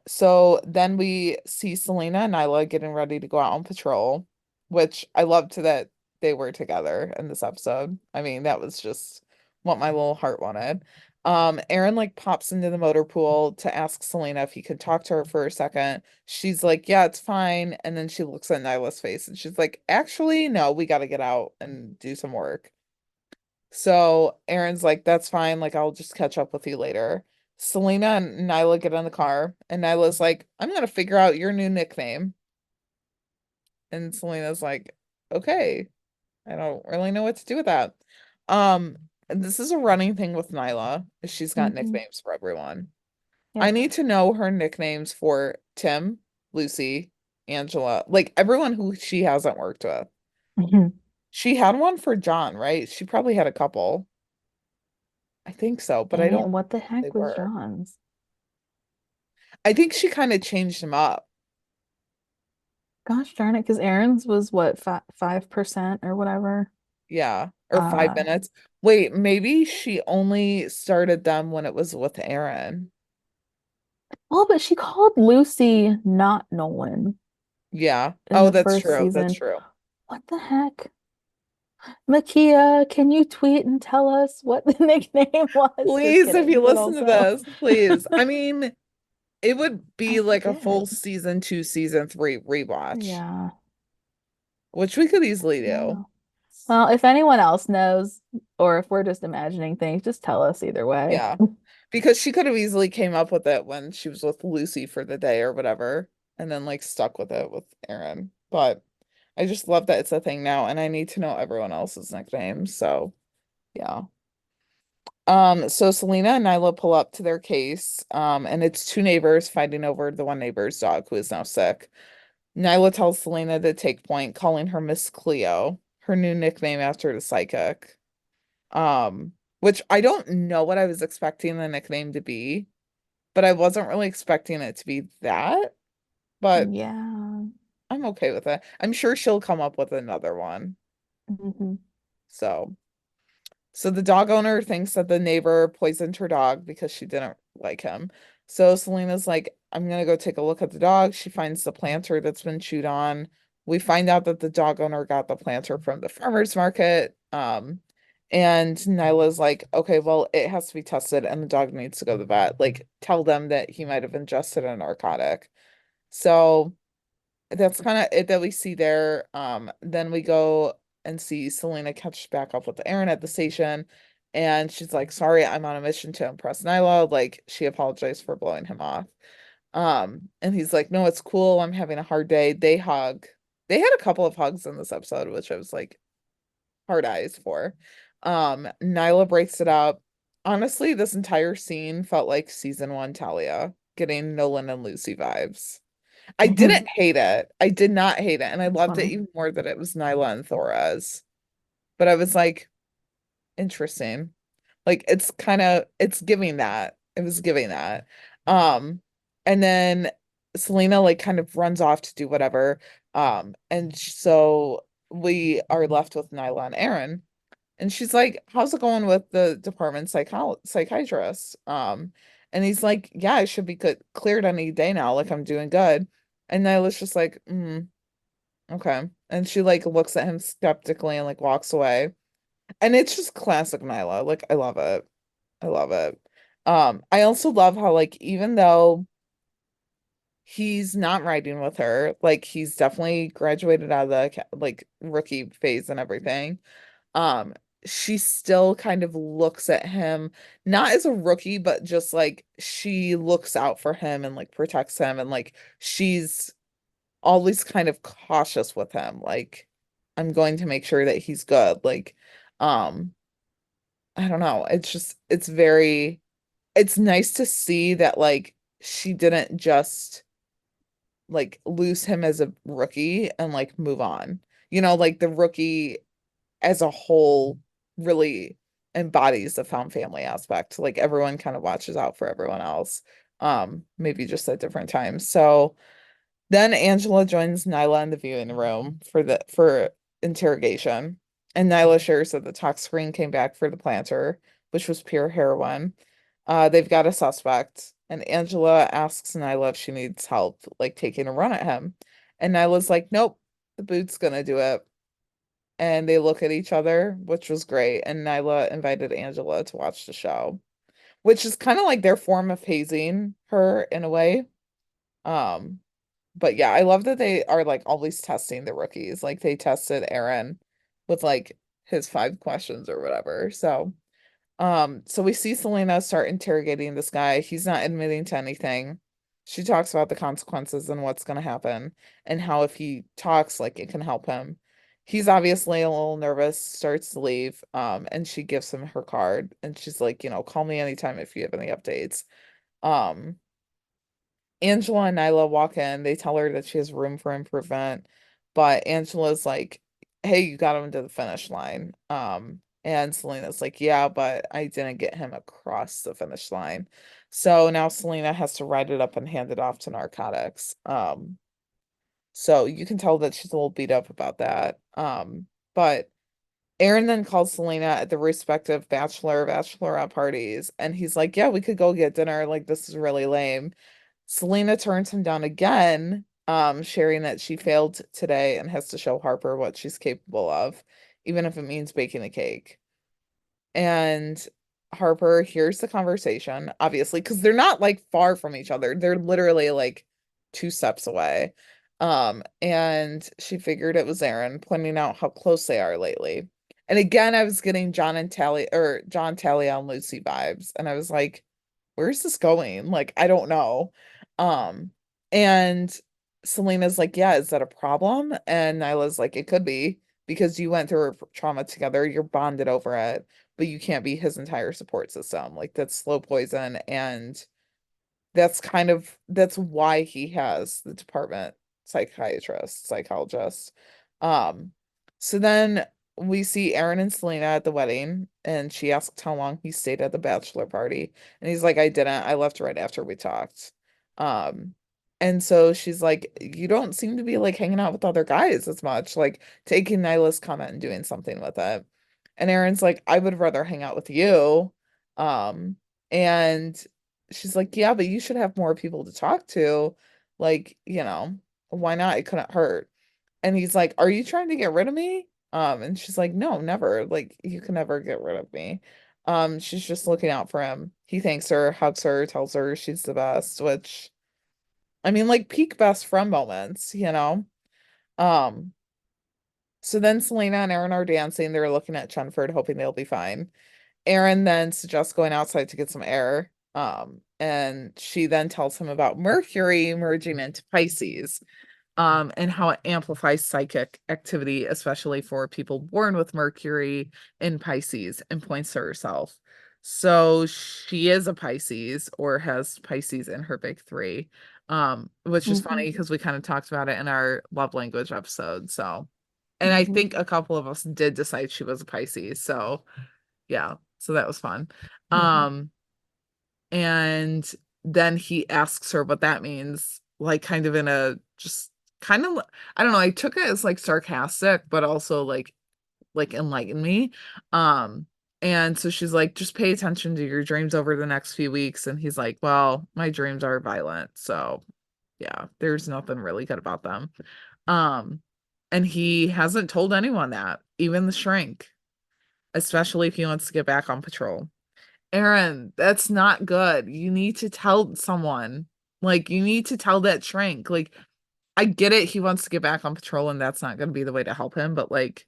So then we see Celina and Nyla getting ready to go out on patrol, which I loved that they were together in this episode. I mean, that was just what my little heart wanted. Aaron like pops into the motor pool to ask Celina if he could talk to her for a second. She's like, yeah, it's fine. And then she looks at Nyla's face and she's like, actually, no, we got to get out and do some work. So Aaron's like, that's fine. Like, I'll just catch up with you later. Celina and Nyla get in the car, and Nyla's like, I'm gonna figure out your new nickname. And Celina's like, okay, I don't really know what to do with that. And this is a running thing with Nyla. She's got Mm-hmm. nicknames for everyone. I Yep. need to know her nicknames for Tim, Lucy, Angela, like everyone who she hasn't worked with. She had one for John, right? She probably had a couple. I think so, but I Dang it, don't what the know if they heck was were. John's? I think she kind of changed him up. Gosh darn it, because Aaron's was what, 5% or whatever. Yeah, or 5 Uh minutes. Wait, maybe she only started them when it was with Aaron. well, but she called Lucy not Nolan Yeah. in Oh, the that's first true. That's season. true. What the heck? Makia, can you tweet and tell us what the nickname was? Just Please, if kidding, you but listen to also this, please. I mean, it would be I like a forget. full season 2, season 3 rewatch, Yeah, which we could easily do. no. Well, if anyone else knows, or if we're just imagining things, just tell us either way. Yeah. Because she could have easily came up with it when she was with Lucy for the day or whatever, and then like stuck with it with Aaron. But I just love that it's a thing now, and I need to know everyone else's nicknames. So yeah. So Celina and Nyla pull up to their case, and it's two neighbors fighting over the one neighbor's dog who is now sick. Nyla tells Celina to take point, calling her Miss Cleo, her new nickname after the psychic. Which I don't know what I was expecting the nickname to be, but I wasn't really expecting it to be that, but Yeah. I'm okay with it. I'm sure she'll come up with another one. Hmm. So So the dog owner thinks that the neighbor poisoned her dog because she didn't like him. So Selena's like, I'm gonna go take a look at the dog. She finds the planter that's been chewed on. We find out that the dog owner got the planter from the farmer's market. And Nyla's like, okay, well, it has to be tested and the dog needs to go to the vet. Like, tell them that he might have ingested a narcotic. So that's kind of it that we see there. Then we go and see Celina catch back up with Aaron at the station, and she's like, "Sorry, I'm on a mission to impress Nyla." Like she apologized for blowing him off. And he's like, "No, it's cool. I'm having a hard day." They hug. They had a couple of hugs in this episode, which I was like hard eyes for. Nyla breaks it up. Honestly, this entire scene felt like season one Talia getting Nolan and Lucy vibes. I didn't hate it. I did not hate it. And I That's loved it funny. even more that it was Nyla and Thorez. But I was like, interesting. Like it's giving that. It was giving that. Um, and then Celina like kind of runs off to do whatever. So we are left with Nyla and Aaron. And she's like, how's it going with the department psychiatrist? And he's like, yeah, I should be cleared any day now. Like I'm doing good. And Nyla's just like, okay. And she like looks at him skeptically and like walks away. And it's just classic Nyla. Like I love it. I love it. I also love how like even though he's not riding with her, like he's definitely graduated out of the like rookie phase and everything. um she still kind of looks at him not as a rookie, but just like she looks out for him and like protects him, and like she's always kind of cautious with him, like I'm going to make sure that he's good. Like um I don't know, it's just it's nice to see that like she didn't just like lose him as a rookie and like move on, like the rookie as a whole really embodies the found family aspect. Like everyone kind of watches out for everyone else. Maybe just at different times. So then Angela joins Nyla in the viewing room for interrogation. And Nyla shares that the tox screen came back for the planter, which was pure heroin. They've got a suspect, and Angela asks Nyla if she needs help, like taking a run at him. And Nyla's like, nope, the boot's gonna do it. And they look at each other, which was great. And Nyla invited Angela to watch the show, which is kind of like their form of hazing her in a way. Um, but yeah, I love that they are like always testing the rookies. Like they tested Aaron with like his 5 questions or whatever. So we see Celina start interrogating this guy. He's not admitting to anything. She talks about the consequences and what's going to happen and how if he talks, like it can help him. He's obviously a little nervous, starts to leave, and she gives him her card and she's like, call me anytime if you have any updates. Um, Angela and Nyla walk in. They tell her that she has room for improvement, but Angela's like, "Hey, you got him to the finish line." And Celina's like, "Yeah, but I didn't get him across the finish line." So now Celina has to write it up and hand it off to narcotics. So you can tell that she's a little beat up about that. But Aaron then calls Celina at the respective bachelorette parties, and he's like, yeah, we could go get dinner. Like, this is really lame. Celina turns him down again, sharing that she failed today and has to show Harper what she's capable of, even if it means baking a cake. And Harper hears the conversation, obviously, because they're not like far from each other. They're literally like 2 steps away. And she figured it was Aaron, pointing out how close they are lately. And again, I was getting John Talia and Lucy vibes, and I was like, where's this going? Like, I don't know. Um, and Celina's like, yeah, is that a problem? And Nyla's like, it could be because you went through a trauma together, you're bonded over it, but you can't be his entire support system. Like, that's slow poison, and that's why he has the department psychologist. Um, so then we see Aaron and Celina at the wedding, and she asks how long he stayed at the bachelor party, and he's like, I didn't. I left right after we talked. Um, and so she's like, you don't seem to be like hanging out with other guys as much, like taking Nyla's comment and doing something with it. And Aaron's like, I would rather hang out with you. And she's like, yeah, but you should have more people to talk to. Like, why not? It couldn't hurt. And he's like, are you trying to get rid of me? And she's like, no, never. Like, you can never get rid of me. She's just looking out for him. He thanks her, hugs her, tells her she's the best, which I mean, like peak best friend moments. Um, so then Celina and Aaron are dancing. They're looking at Chenford, hoping they'll be fine. Aaron then suggests going outside to get some air. And she then tells him about Mercury merging into Pisces, and how it amplifies psychic activity, especially for people born with Mercury in Pisces, and points to herself. So she is a Pisces, or has Pisces in her big three, which is funny because we kind of talked about it in our love language episode. So, and I think a couple of us did decide she was a Pisces. So yeah, so that was fun. And then he asks her what that means, like kind of in a just kind of, I don't know, I took it as like sarcastic, but also like enlighten me. And so she's like, just pay attention to your dreams over the next few weeks. And he's like, well, my dreams are violent, so yeah, there's nothing really good about them. Um, and he hasn't told anyone that, even the shrink, especially if he wants to get back on patrol. Aaron, that's not good. You need to tell someone. Like, you need to tell that shrink. Like, I get it. He wants to get back on patrol, and that's not going to be the way to help him. But, like,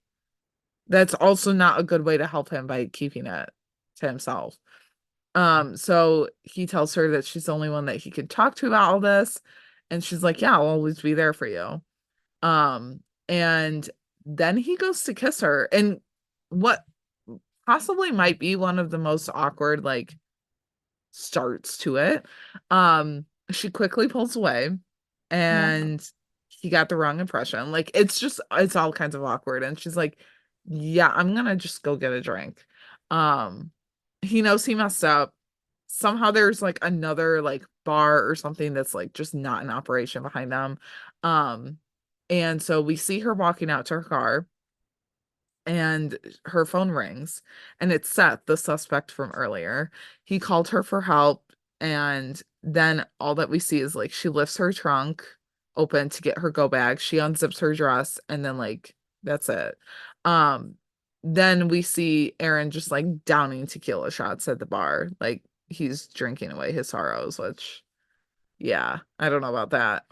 that's also not a good way to help him by keeping it to himself. So he tells her that she's the only one that he could talk to about all this. And she's like, yeah, I'll always be there for you. And then he goes to kiss her. And what possibly might be one of the most awkward, like, starts to it. She quickly pulls away, and he got the wrong impression. Like, it's all kinds of awkward. And she's like, yeah, I'm gonna just go get a drink. Um, he knows he messed up. Somehow there's like another like bar or something that's like just not in operation behind them. Um, and so we see her walking out to her car, and her phone rings, and it's Seth, the suspect from earlier. He called her for help, and then all that we see is like she lifts her trunk open to get her go bag. She unzips her dress, and then like that's it. Um, then we see Aaron just like downing tequila shots at the bar, like he's drinking away his sorrows, which yeah, I don't know about that.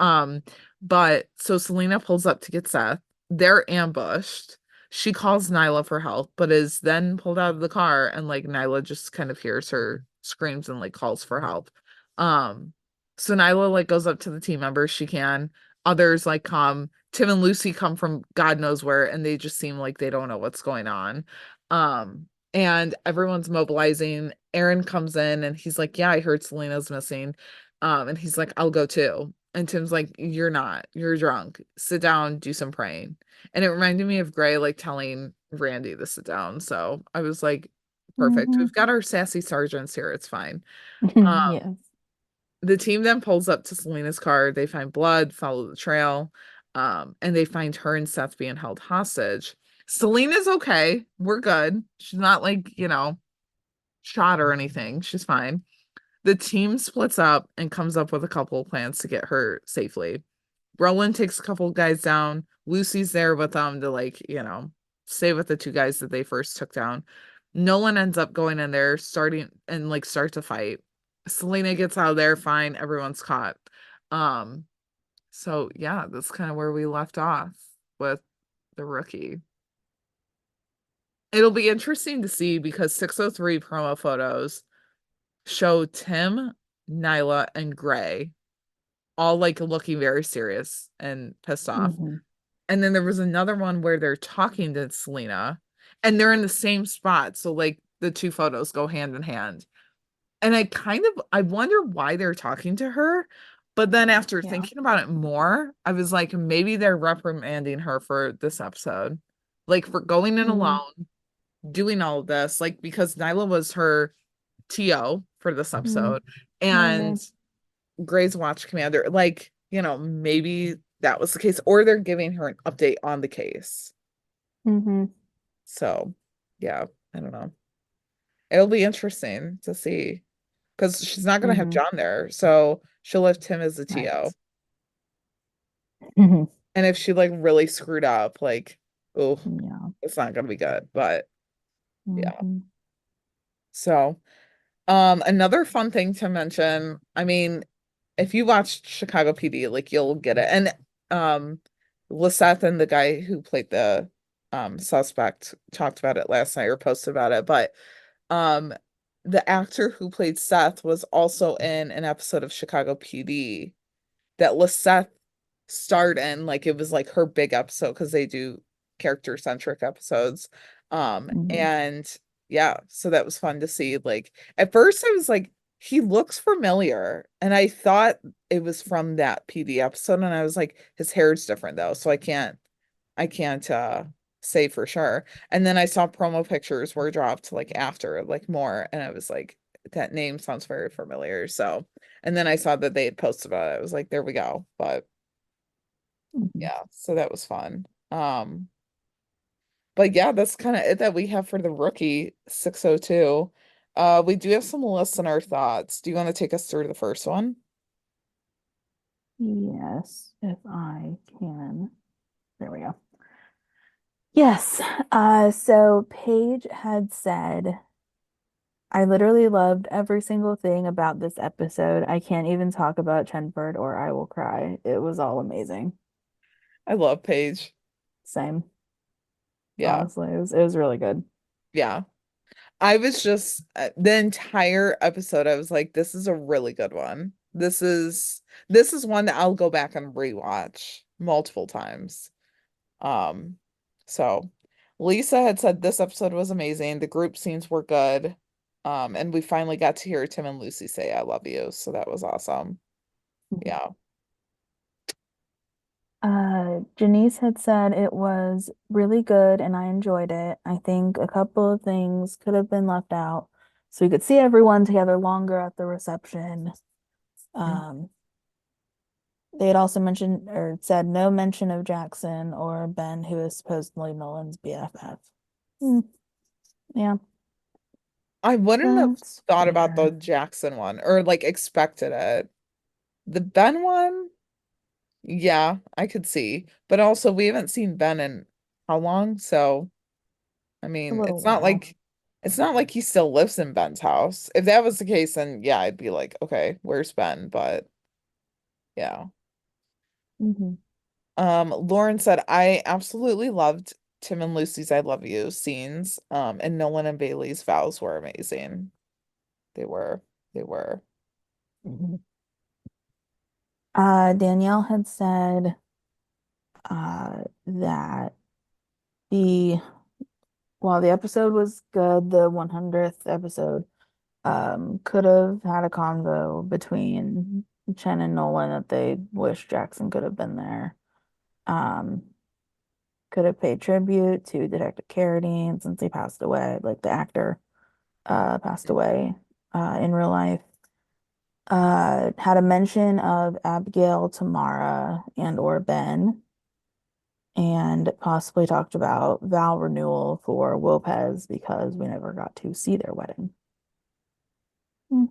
But so Celina pulls up to get Seth. They're ambushed. She calls Nyla for help, but is then pulled out of the car, and like Nyla just kind of hears her screams and like calls for help. Um, so Nyla like goes up to the team members she can. Others like come. Tim and Lucy come from God knows where, and they just seem like they don't know what's going on. And everyone's mobilizing. Aaron comes in, and he's like, yeah, I heard Celina's missing. And he's like, I'll go too. And Tim's like, you're not, you're drunk. Sit down, do some praying. And it reminded me of Gray like telling Randy to sit down. So I was like, perfect. We've got our sassy sergeants here. It's fine. Yes. The team then pulls up to Celina's car. They find blood, follow the trail. And they find her and Seth being held hostage. Celina's okay. We're good. She's not like, shot or anything. She's fine. The team splits up and comes up with a couple of plans to get her safely. Roland takes a couple guys down. Lucy's there with them to stay with the two guys that they first took down. Nolan ends up going in there, start to fight. Celina gets out of there, fine, everyone's caught. So yeah, that's kind of where we left off with the rookie. It'll be interesting to see because 603 promo photos show Tim, Nyla, and Gray all looking very serious and pissed off. And then there was another one where they're talking to Celina and they're in the same spot. So the two photos go hand in hand. And I wonder why they're talking to her. But then after thinking about it more, I was like, maybe they're reprimanding her for this episode. For going in alone, doing all of this, because Nyla was her TO for this episode. And Gray's watch commander, maybe that was the case, or they're giving her an update on the case. So, yeah, I don't know. It'll be interesting to see because she's not going to have John there, so she'll lift him as the TO. And if she really screwed up, it's not going to be good. But yeah. So, another fun thing to mention. I mean, if you watched Chicago PD, you'll get it. And Liseth and the guy who played the suspect talked about it last night or posted about it. But the actor who played Seth was also in an episode of Chicago PD that Liseth starred in. It was her big episode because they do character-centric episodes. And yeah, so that was fun to see. At first I was he looks familiar, and I thought it was from that PD episode, and I was his hair is different though, so I can't say for sure. And then I saw promo pictures were dropped after more, and I was that name sounds very familiar. So, and then I saw that they had posted about it. I was there we go. But yeah, so that was fun. But yeah, that's kind of it that we have for the rookie 602. We do have some listener thoughts. Do you want to take us through the first one? Yes, if I can. There we go. Yes. So Paige had said, I literally loved every single thing about this episode. I can't even talk about Chenford or I will cry. It was all amazing. I love Paige. Same. Yeah. Honestly, it was really good. Yeah. I was just the entire episode, I was this is a really good one. This is one that I'll go back and rewatch multiple times. So Lisa had said this episode was amazing. The group scenes were good. And we finally got to hear Tim and Lucy say I love you. So that was awesome. Yeah. Janice had said it was really good and I enjoyed it. I think a couple of things could have been left out so we could see everyone together longer at the reception. They had also mentioned or said no mention of Jackson or Ben, who is supposedly Nolan's BFF. Yeah. I wouldn't have That's thought about the fair. Jackson one or expected it. The Ben one, yeah, I could see. But also we haven't seen Ben in how long? So I A mean, little while. it's not like he still lives in Ben's house. If that was the case, then yeah, I'd be okay, where's Ben? But yeah. Lauren said, I absolutely loved Tim and Lucy's I love you scenes. And Nolan and Bailey's vows were amazing. They were. They were. Danielle had said that while the episode was good, the 100th episode could have had a convo between Chen and Nolan that they wish Jackson could have been there. Could have paid tribute to Detective Carradine since he passed away, the actor passed away in real life. Had a mention of Abigail, Tamara, and or Ben. and possibly talked about vow renewal for Lopez because we never got to see their wedding. Hmm,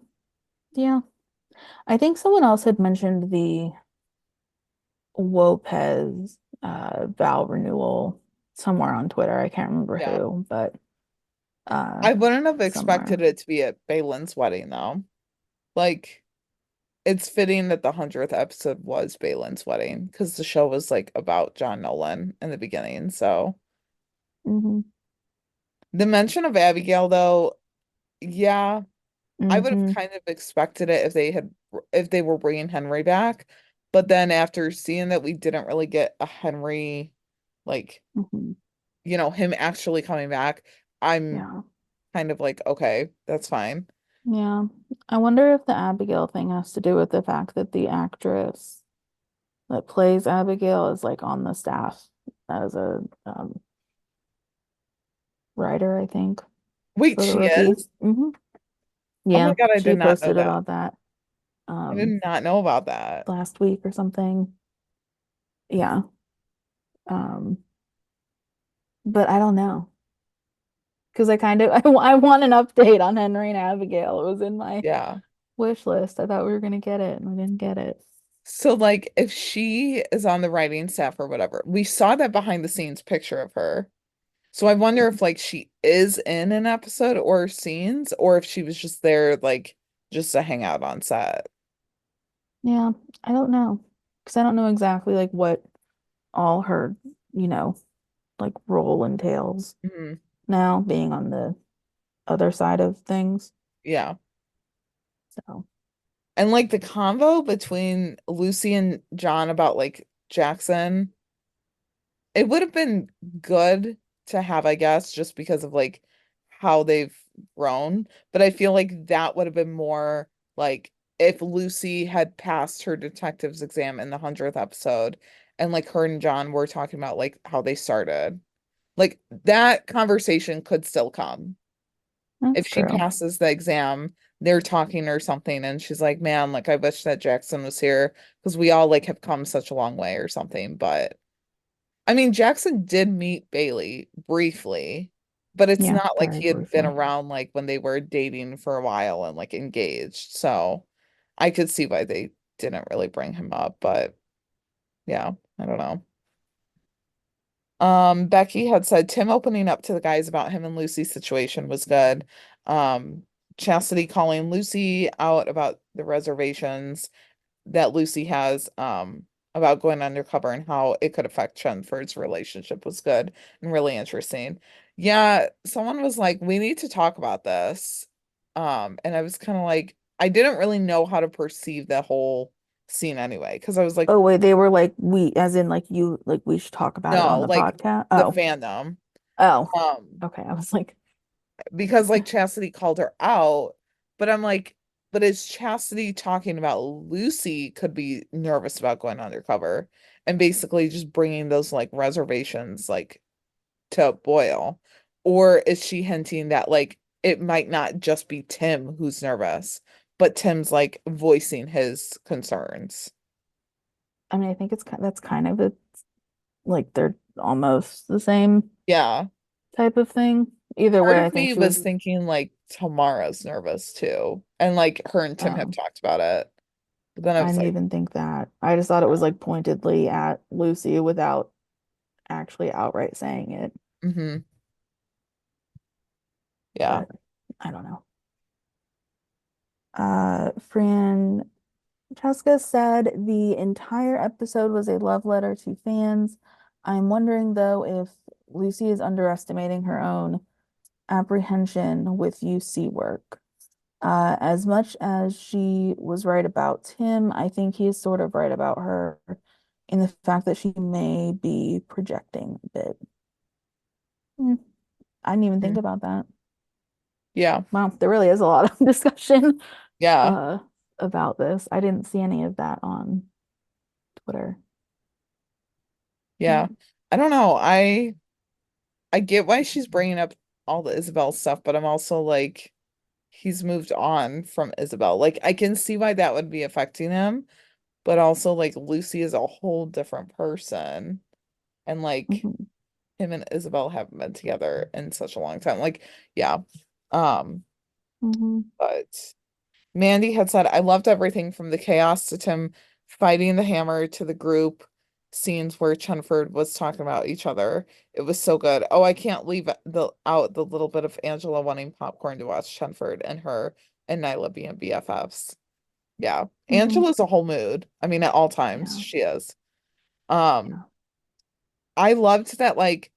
yeah. I think someone else had mentioned the Lopez vow renewal somewhere on Twitter. I can't remember Yeah. who, but I wouldn't have expected somewhere. it to be at Bailan's wedding though. Like, it's fitting that the 100th episode was Bailan's wedding because the show was like about John Nolan in the beginning. So Hmm. the mention of Abigail though, yeah, I would have Hmm. kind of expected it if they were bringing Henry back. But then after seeing that we didn't really get a Henry, like, Hmm. him actually coming back, I'm Yeah. kind of like, okay, that's fine. Yeah. I wonder if the Abigail thing has to do with the fact that the actress that plays Abigail is like on the staff as a writer, I think, Wait, for the she rookie. is? Oh my Yeah, God, I she did not know posted that. about that I um did not know about that. last week or something. Yeah. Um, but I don't know. Because I kind of I want an update on Henry and Abigail. It was in my Yeah. wish list. I thought we were gonna get it and we didn't get it. So like if she is on the writing staff or whatever, we saw that behind the scenes picture of her. So I wonder if like she is in an episode or scenes or if she was just there like just to hang out on set. Yeah, I don't know. Because I don't know exactly like what all her, you know, like role entails Mhm. now being on the other side of things. Yeah. So, And like the convo between Lucy and John about like Jackson, it would have been good to have, I guess, just because of like how they've grown. But I feel like that would have been more like if Lucy had passed her detective's exam in the 100th episode and like her and John were talking about like how they started. Like that conversation could still come. If that's she true. passes the exam, they're talking or something, and she's like, man, like I wish that Jackson was here because we all like have come such a long way or something. But I mean, Jackson did meet Bailey briefly, but it's Yeah, not like very he had been briefly. around like when they were dating for a while and like engaged. So I could see why they didn't really bring him up, but yeah, I don't know. Becky had said Tim opening up to the guys about him and Lucy's situation was good. Um, Chastity calling Lucy out about the reservations that Lucy has about going undercover and how it could affect Chenford's relationship was good and really interesting. Yeah, someone was like, we need to talk about this. And I was kind of like, I didn't really know how to perceive the whole scene anyway, because I was like, Oh wait, they were like we as in like you like we should talk about it no, on the like podcast. the Oh, fandom. oh, Um, okay. I was like, because like Chastity called her out, but I'm like, but is Chastity talking about Lucy could be nervous about going undercover and basically just bringing those like reservations like to a boil? Or is she hinting that like it might not just be Tim who's nervous, but Tim's like voicing his concerns? I mean, I think that's kind of it. Like they're almost the same Yeah. type of thing. Either Part way, I of think me she was was. thinking like Tamara's nervous too. And like her and Tim have Um, talked about it. But then I I was didn't like, even think that. I just thought it was like pointedly at Lucy without actually outright saying it. mm-hmm. Yeah. But I don't know. Francesca said the entire episode was a love letter to fans. I'm wondering though if Lucy is underestimating her own apprehension with UC work. As much as she was right about Tim, I think he is sort of right about her in the fact that she may be projecting a bit. Hmm, I didn't even think Mhm. about that. Yeah. Wow, there really is a lot of discussion Yeah. uh about this. I didn't see any of that on Twitter. Yeah. Hmm. I don't know. I get why she's bringing up all the Isabel stuff, but I'm also like he's moved on from Isabel. Like I can see why that would be affecting him, but also like Lucy is a whole different person. And like Mhm. him and Isabel haven't been together in such a long time. Like, yeah. Um, Mhm. but Mandy had said, I loved everything from the chaos to Tim fighting the hammer to the group scenes where Chenford was talking about each other. It was so good. Oh, I can't leave the little bit of Angela wanting popcorn to watch Chenford and her and Nyla being BFFs. Yeah. Mhm. Angela's a whole mood. I mean, at all times Yeah. she is. Um, Yeah. I loved that like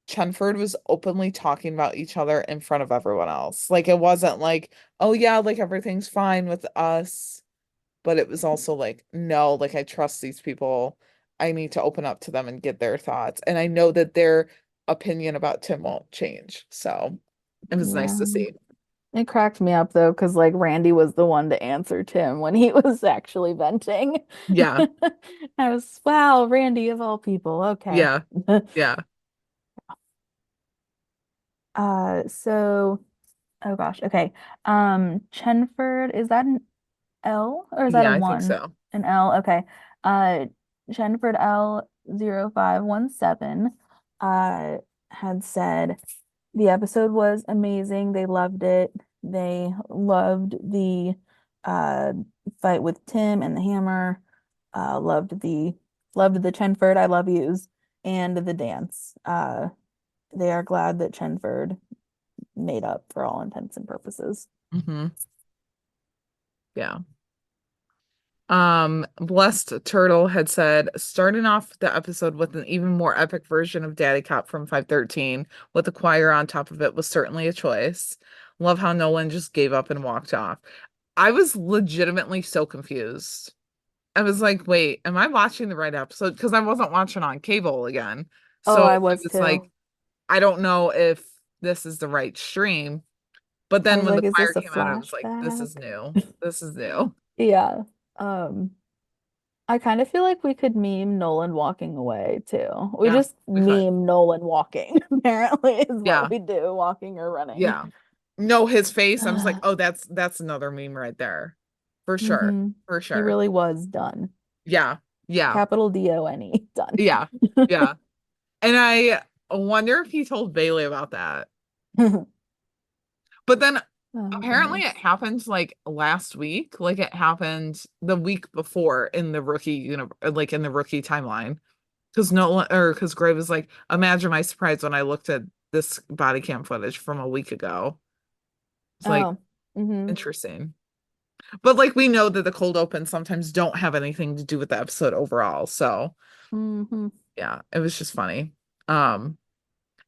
Chenford was openly talking about each other in front of everyone else. Like it wasn't like, oh yeah, like everything's fine with us, but it was also like, no, like I trust these people. I need to open up to them and get their thoughts. And I know that their opinion about Tim won't change. So it was nice Yeah. to see. It cracked me up though, because like Randy was the one to answer Tim when he was actually venting. Yeah. I was, wow, Randy of all people. Okay. Yeah. Yeah. So, oh gosh, okay. Chenford, is that an L or is that a Yeah, I think one? so. An L, okay. Uh, Chenford L0517 uh had said the episode was amazing. They loved it. They loved the uh fight with Tim and the hammer. Loved the Chenford I love yous and the dance. They are glad that Chenford made up for all intents and purposes. Hmm. Yeah. Blessed Turtle had said, starting off the episode with an even more epic version of Daddy Cop from 513 with the choir on top of it was certainly a choice. Love how Nolan just gave up and walked off. I was legitimately so confused. I was like, wait, am I watching the right episode? Because I wasn't watching on cable again. Oh, So I I was was like, too. I don't know if this is the right stream. But I then was when the like, is choir this a came out, I was like, this flashback? is new. This is new. Yeah. Um, I kind of feel like we could meme Nolan walking away too. We Yeah, just we could. meme Nolan walking, apparently, is what Yeah. we do, walking or running. Yeah. No, his face, I was like, oh, that's another meme right there. For sure. hmm For He sure. really was done. Yeah. Yeah. Capital Done, done. Yeah. Yeah. And I wonder if he told Bailey about that. But then Oh apparently it goodness. happened like last week. Like it happened the week before in the rookie, like in the rookie timeline. Because because Gray was like, imagine my surprise when I looked at this body cam footage from a week ago. It's like Oh. hmm interesting. But like we know that the cold opens sometimes don't have anything to do with the episode overall. So hmm yeah, it was just funny. Um,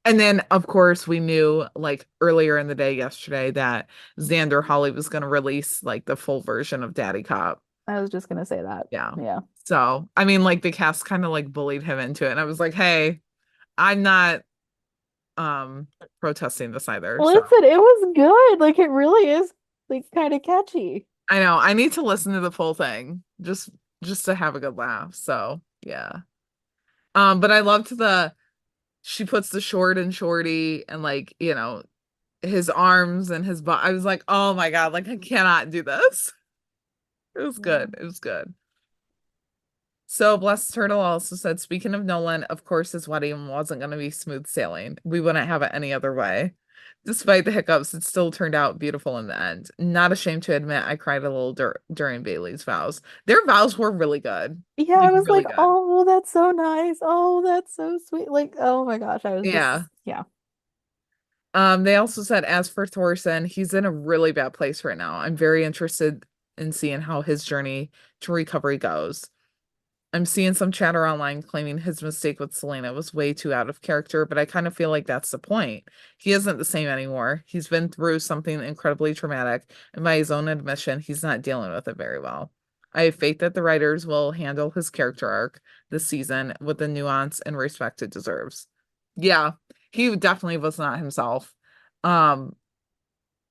and then of course we knew like earlier in the day yesterday that Xander Holly was gonna release like the full version of Daddy Cop. I was just gonna say that. Yeah. Yeah. So I mean like the cast kind of like bullied him into it. And I was like, hey, I'm not protesting this either. So Listen, it was good. Like it really is like kind of catchy. I know I need to listen to the full thing just to have a good laugh. So yeah. But I loved she puts the short and shorty and like, his arms and his butt. I was like, oh my God, like I cannot do this. It was Yeah. good. It was good. So Blessed Turtle also said, speaking of Nolan, of course his wedding wasn't going to be smooth sailing. We wouldn't have it any other way. Despite the hiccups, it still turned out beautiful in the end. Not ashamed to admit I cried a little during Bailey's vows. Their vows were really good. Yeah, I Like was really like, good. oh, that's so nice. Oh, that's so sweet. Like, oh my gosh, I was just, Yeah. yeah. They also said, as for Thorson, he's in a really bad place right now. I'm very interested in seeing how his journey to recovery goes. I'm seeing some chatter online claiming his mistake with Celina was way too out of character, but I kind of feel like that's the point. He isn't the same anymore. He's been through something incredibly traumatic, and by his own admission, he's not dealing with it very well. I have faith that the writers will handle his character arc this season with the nuance and respect it deserves. Yeah, he definitely was not himself. Um,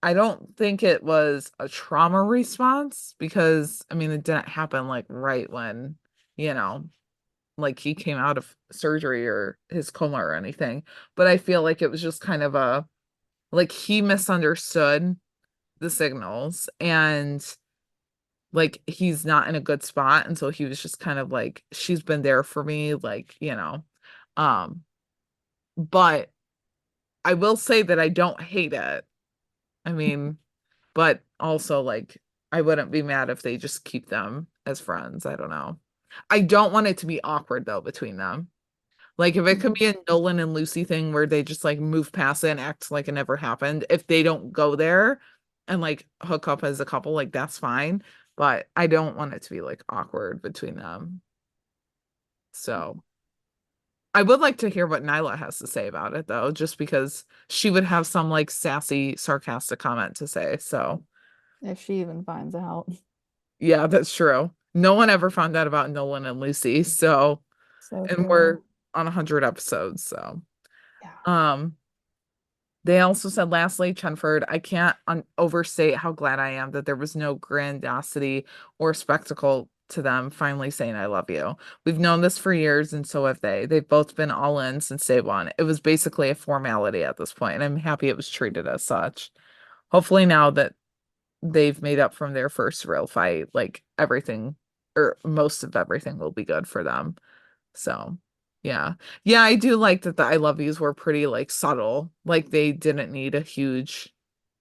I don't think it was a trauma response because, I mean, it didn't happen like right when, you know, like he came out of surgery or his coma or anything. But I feel like it was just kind of like he misunderstood the signals and like he's not in a good spot. And so he was just kind of like, she's been there for me, like, Um, but I will say that I don't hate it. I mean, but also like I wouldn't be mad if they just keep them as friends. I don't know. I don't want it to be awkward though between them. Like if it could Mhm. be a Nolan and Lucy thing where they just like move past it and act like it never happened. If they don't go there and like hook up as a couple, like that's fine. But I don't want it to be like awkward between them. So I would like to hear what Nyla has to say about it though, just because she would have some like sassy, sarcastic comment to say. So If she even finds out. yeah, that's true. No one ever found out about Nolan and Lucy. So, So and we're true. on 100 episodes. So, Yeah. um, they also said, lastly, Chenford, I can't overstate how glad I am that there was no grandiosity or spectacle to them finally saying, I love you. We've known this for years, and so have they. They've both been all in since day one. It was basically a formality at this point, and I'm happy it was treated as such. Hopefully, now that they've made up from their first real fight, like everything or most of everything will be good for them. So, yeah. Yeah, I do like that the I love yous were pretty like subtle. Like they didn't need a huge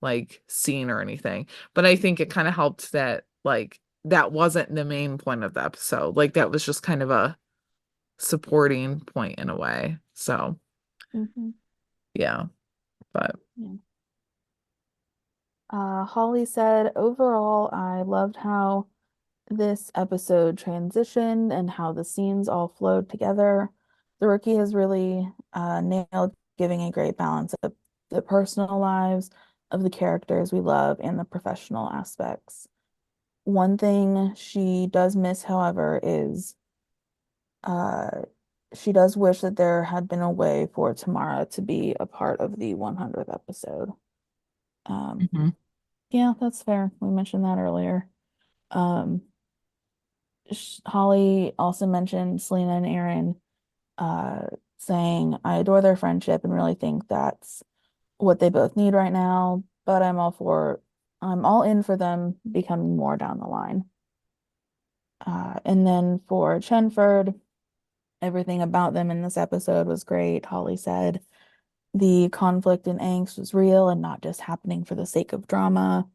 like scene or anything. But I think it kind of helped that like that wasn't the main point of the episode. Like that was just kind of a supporting point in a way. So, Hmm. yeah. But Yeah. Holly said, overall, I loved how this episode transitioned and how the scenes all flowed together. The rookie has really nailed giving a great balance of the personal lives of the characters we love and the professional aspects. One thing she does miss, however, is uh, she does wish that there had been a way for Tamara to be a part of the 100th episode. Um, Mhm. yeah, that's fair. We mentioned that earlier. Um, Holly also mentioned Celina and Aaron uh, saying, I adore their friendship and really think that's what they both need right now, but I'm all in for them becoming more down the line. And then for Chenford, everything about them in this episode was great. Holly said the conflict and angst was real and not just happening for the sake of drama.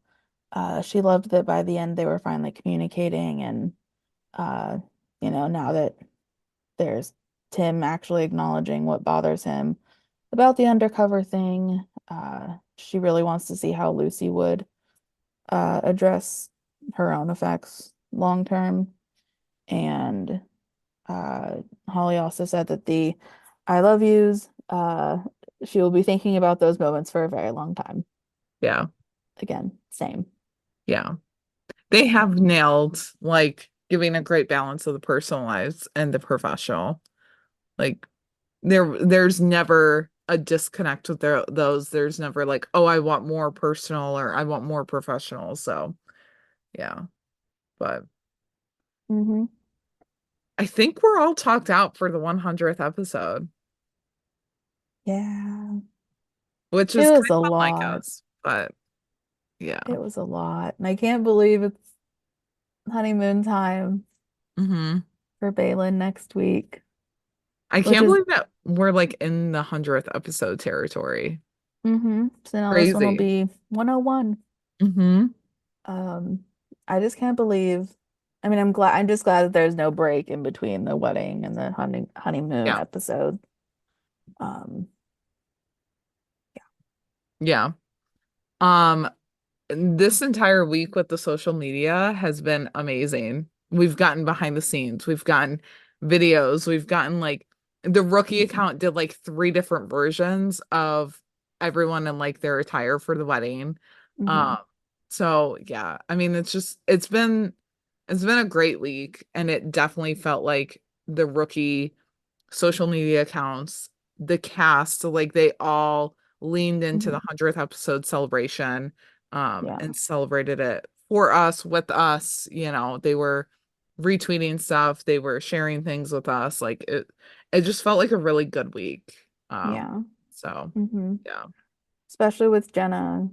She loved that by the end they were finally communicating and uh, now that there's Tim actually acknowledging what bothers him about the undercover thing. She really wants to see how Lucy would address her own effects long term. And Holly also said that the I love yous, she will be thinking about those moments for a very long time. Yeah. Again, same. Yeah. They have nailed like giving a great balance of the personal lives and the professional. Like there's never a disconnect with those. There's never like, oh, I want more personal or I want more professional. So yeah. But Hmm. I think we're all talked out for the 100th episode, Yeah, which it is was kind a of unlike lot. us. But yeah. It was a lot. And I can't believe it's honeymoon time Hmm. for Bailan next week, I which can't is believe that we're like in the 100th episode territory. so now this one will Crazy. be 101. Hmm. Um, I just can't believe. I mean, I'm just glad that there's no break in between the wedding and the honeymoon Yeah. episode. Um, Yeah. Um, this entire week with the social media has been amazing. We've gotten behind the scenes, we've gotten videos, we've gotten like the rookie account did like three different versions of everyone in like their attire for the wedding. mhm. Um, so yeah, I mean it's been a great week and it definitely felt like the rookie social media accounts, the cast, like they all leaned into the Mhm. 100th episode celebration Yeah, and celebrated it for us with us, they were retweeting stuff, they were sharing things with us, like it just felt like a really good week. yeah. So Hmm. yeah. Especially with Jenna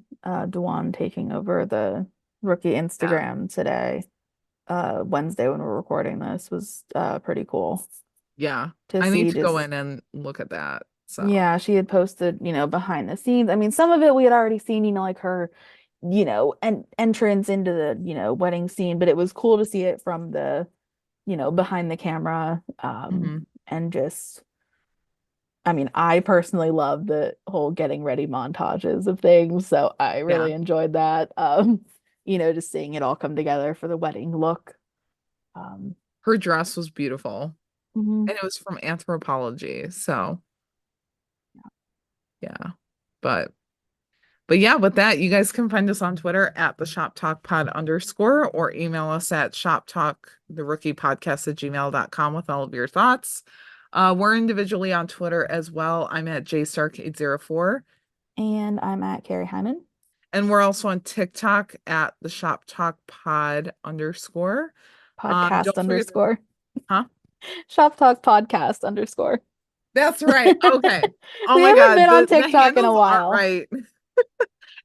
Dewan taking over the rookie Yeah. Instagram today, Wednesday when we're recording this was pretty cool. Yeah. to I see need to go just in and look at that. So yeah, she had posted, behind the scenes. I mean, some of it we had already seen, like her, entrance into the, wedding scene, but it was cool to see it from the, behind the camera. mhm. And just, I mean, I personally love the whole getting ready montages of things, so I Yeah. really enjoyed that. Just seeing it all come together for the wedding look. Um, Her dress was beautiful. mhm. And it was from Anthropology. So yeah. But yeah, with that, you guys can find us on Twitter at the Shop Talk Pod _ or email us at shoptalktherookiepodcast@gmail.com with all of your thoughts. We're individually on Twitter as well. I'm at jstark804. And I'm at Carrie Hyman. And we're also on TikTok at the Shop Talk Pod _ Podcast Don't forget, underscore. huh? Shop Talk Podcast underscore. That's right. Okay. Oh We my haven't God. been on The TikTok in a handles aren't while. right.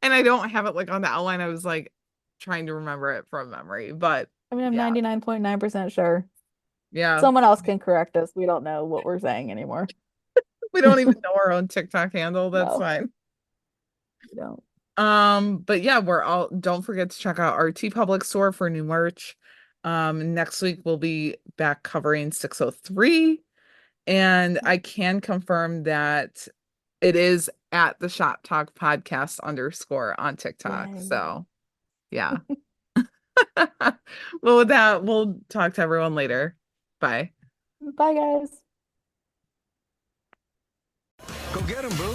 And I don't have it like on the outline. I was like trying to remember it from memory, but I mean, I'm yeah. 99.9% sure. Yeah. Someone else can correct us. We don't know what we're saying anymore. We don't even know our own TikTok handle. That's No, fine. we don't. But yeah, don't forget to check out our T Public store for new merch. Next week we'll be back covering 603. And I can confirm that it is at the Shop Talk Podcast _ on TikTok. Yay. So yeah. Well, with that, we'll talk to everyone later. Bye. Bye, guys. Go get 'em, boo.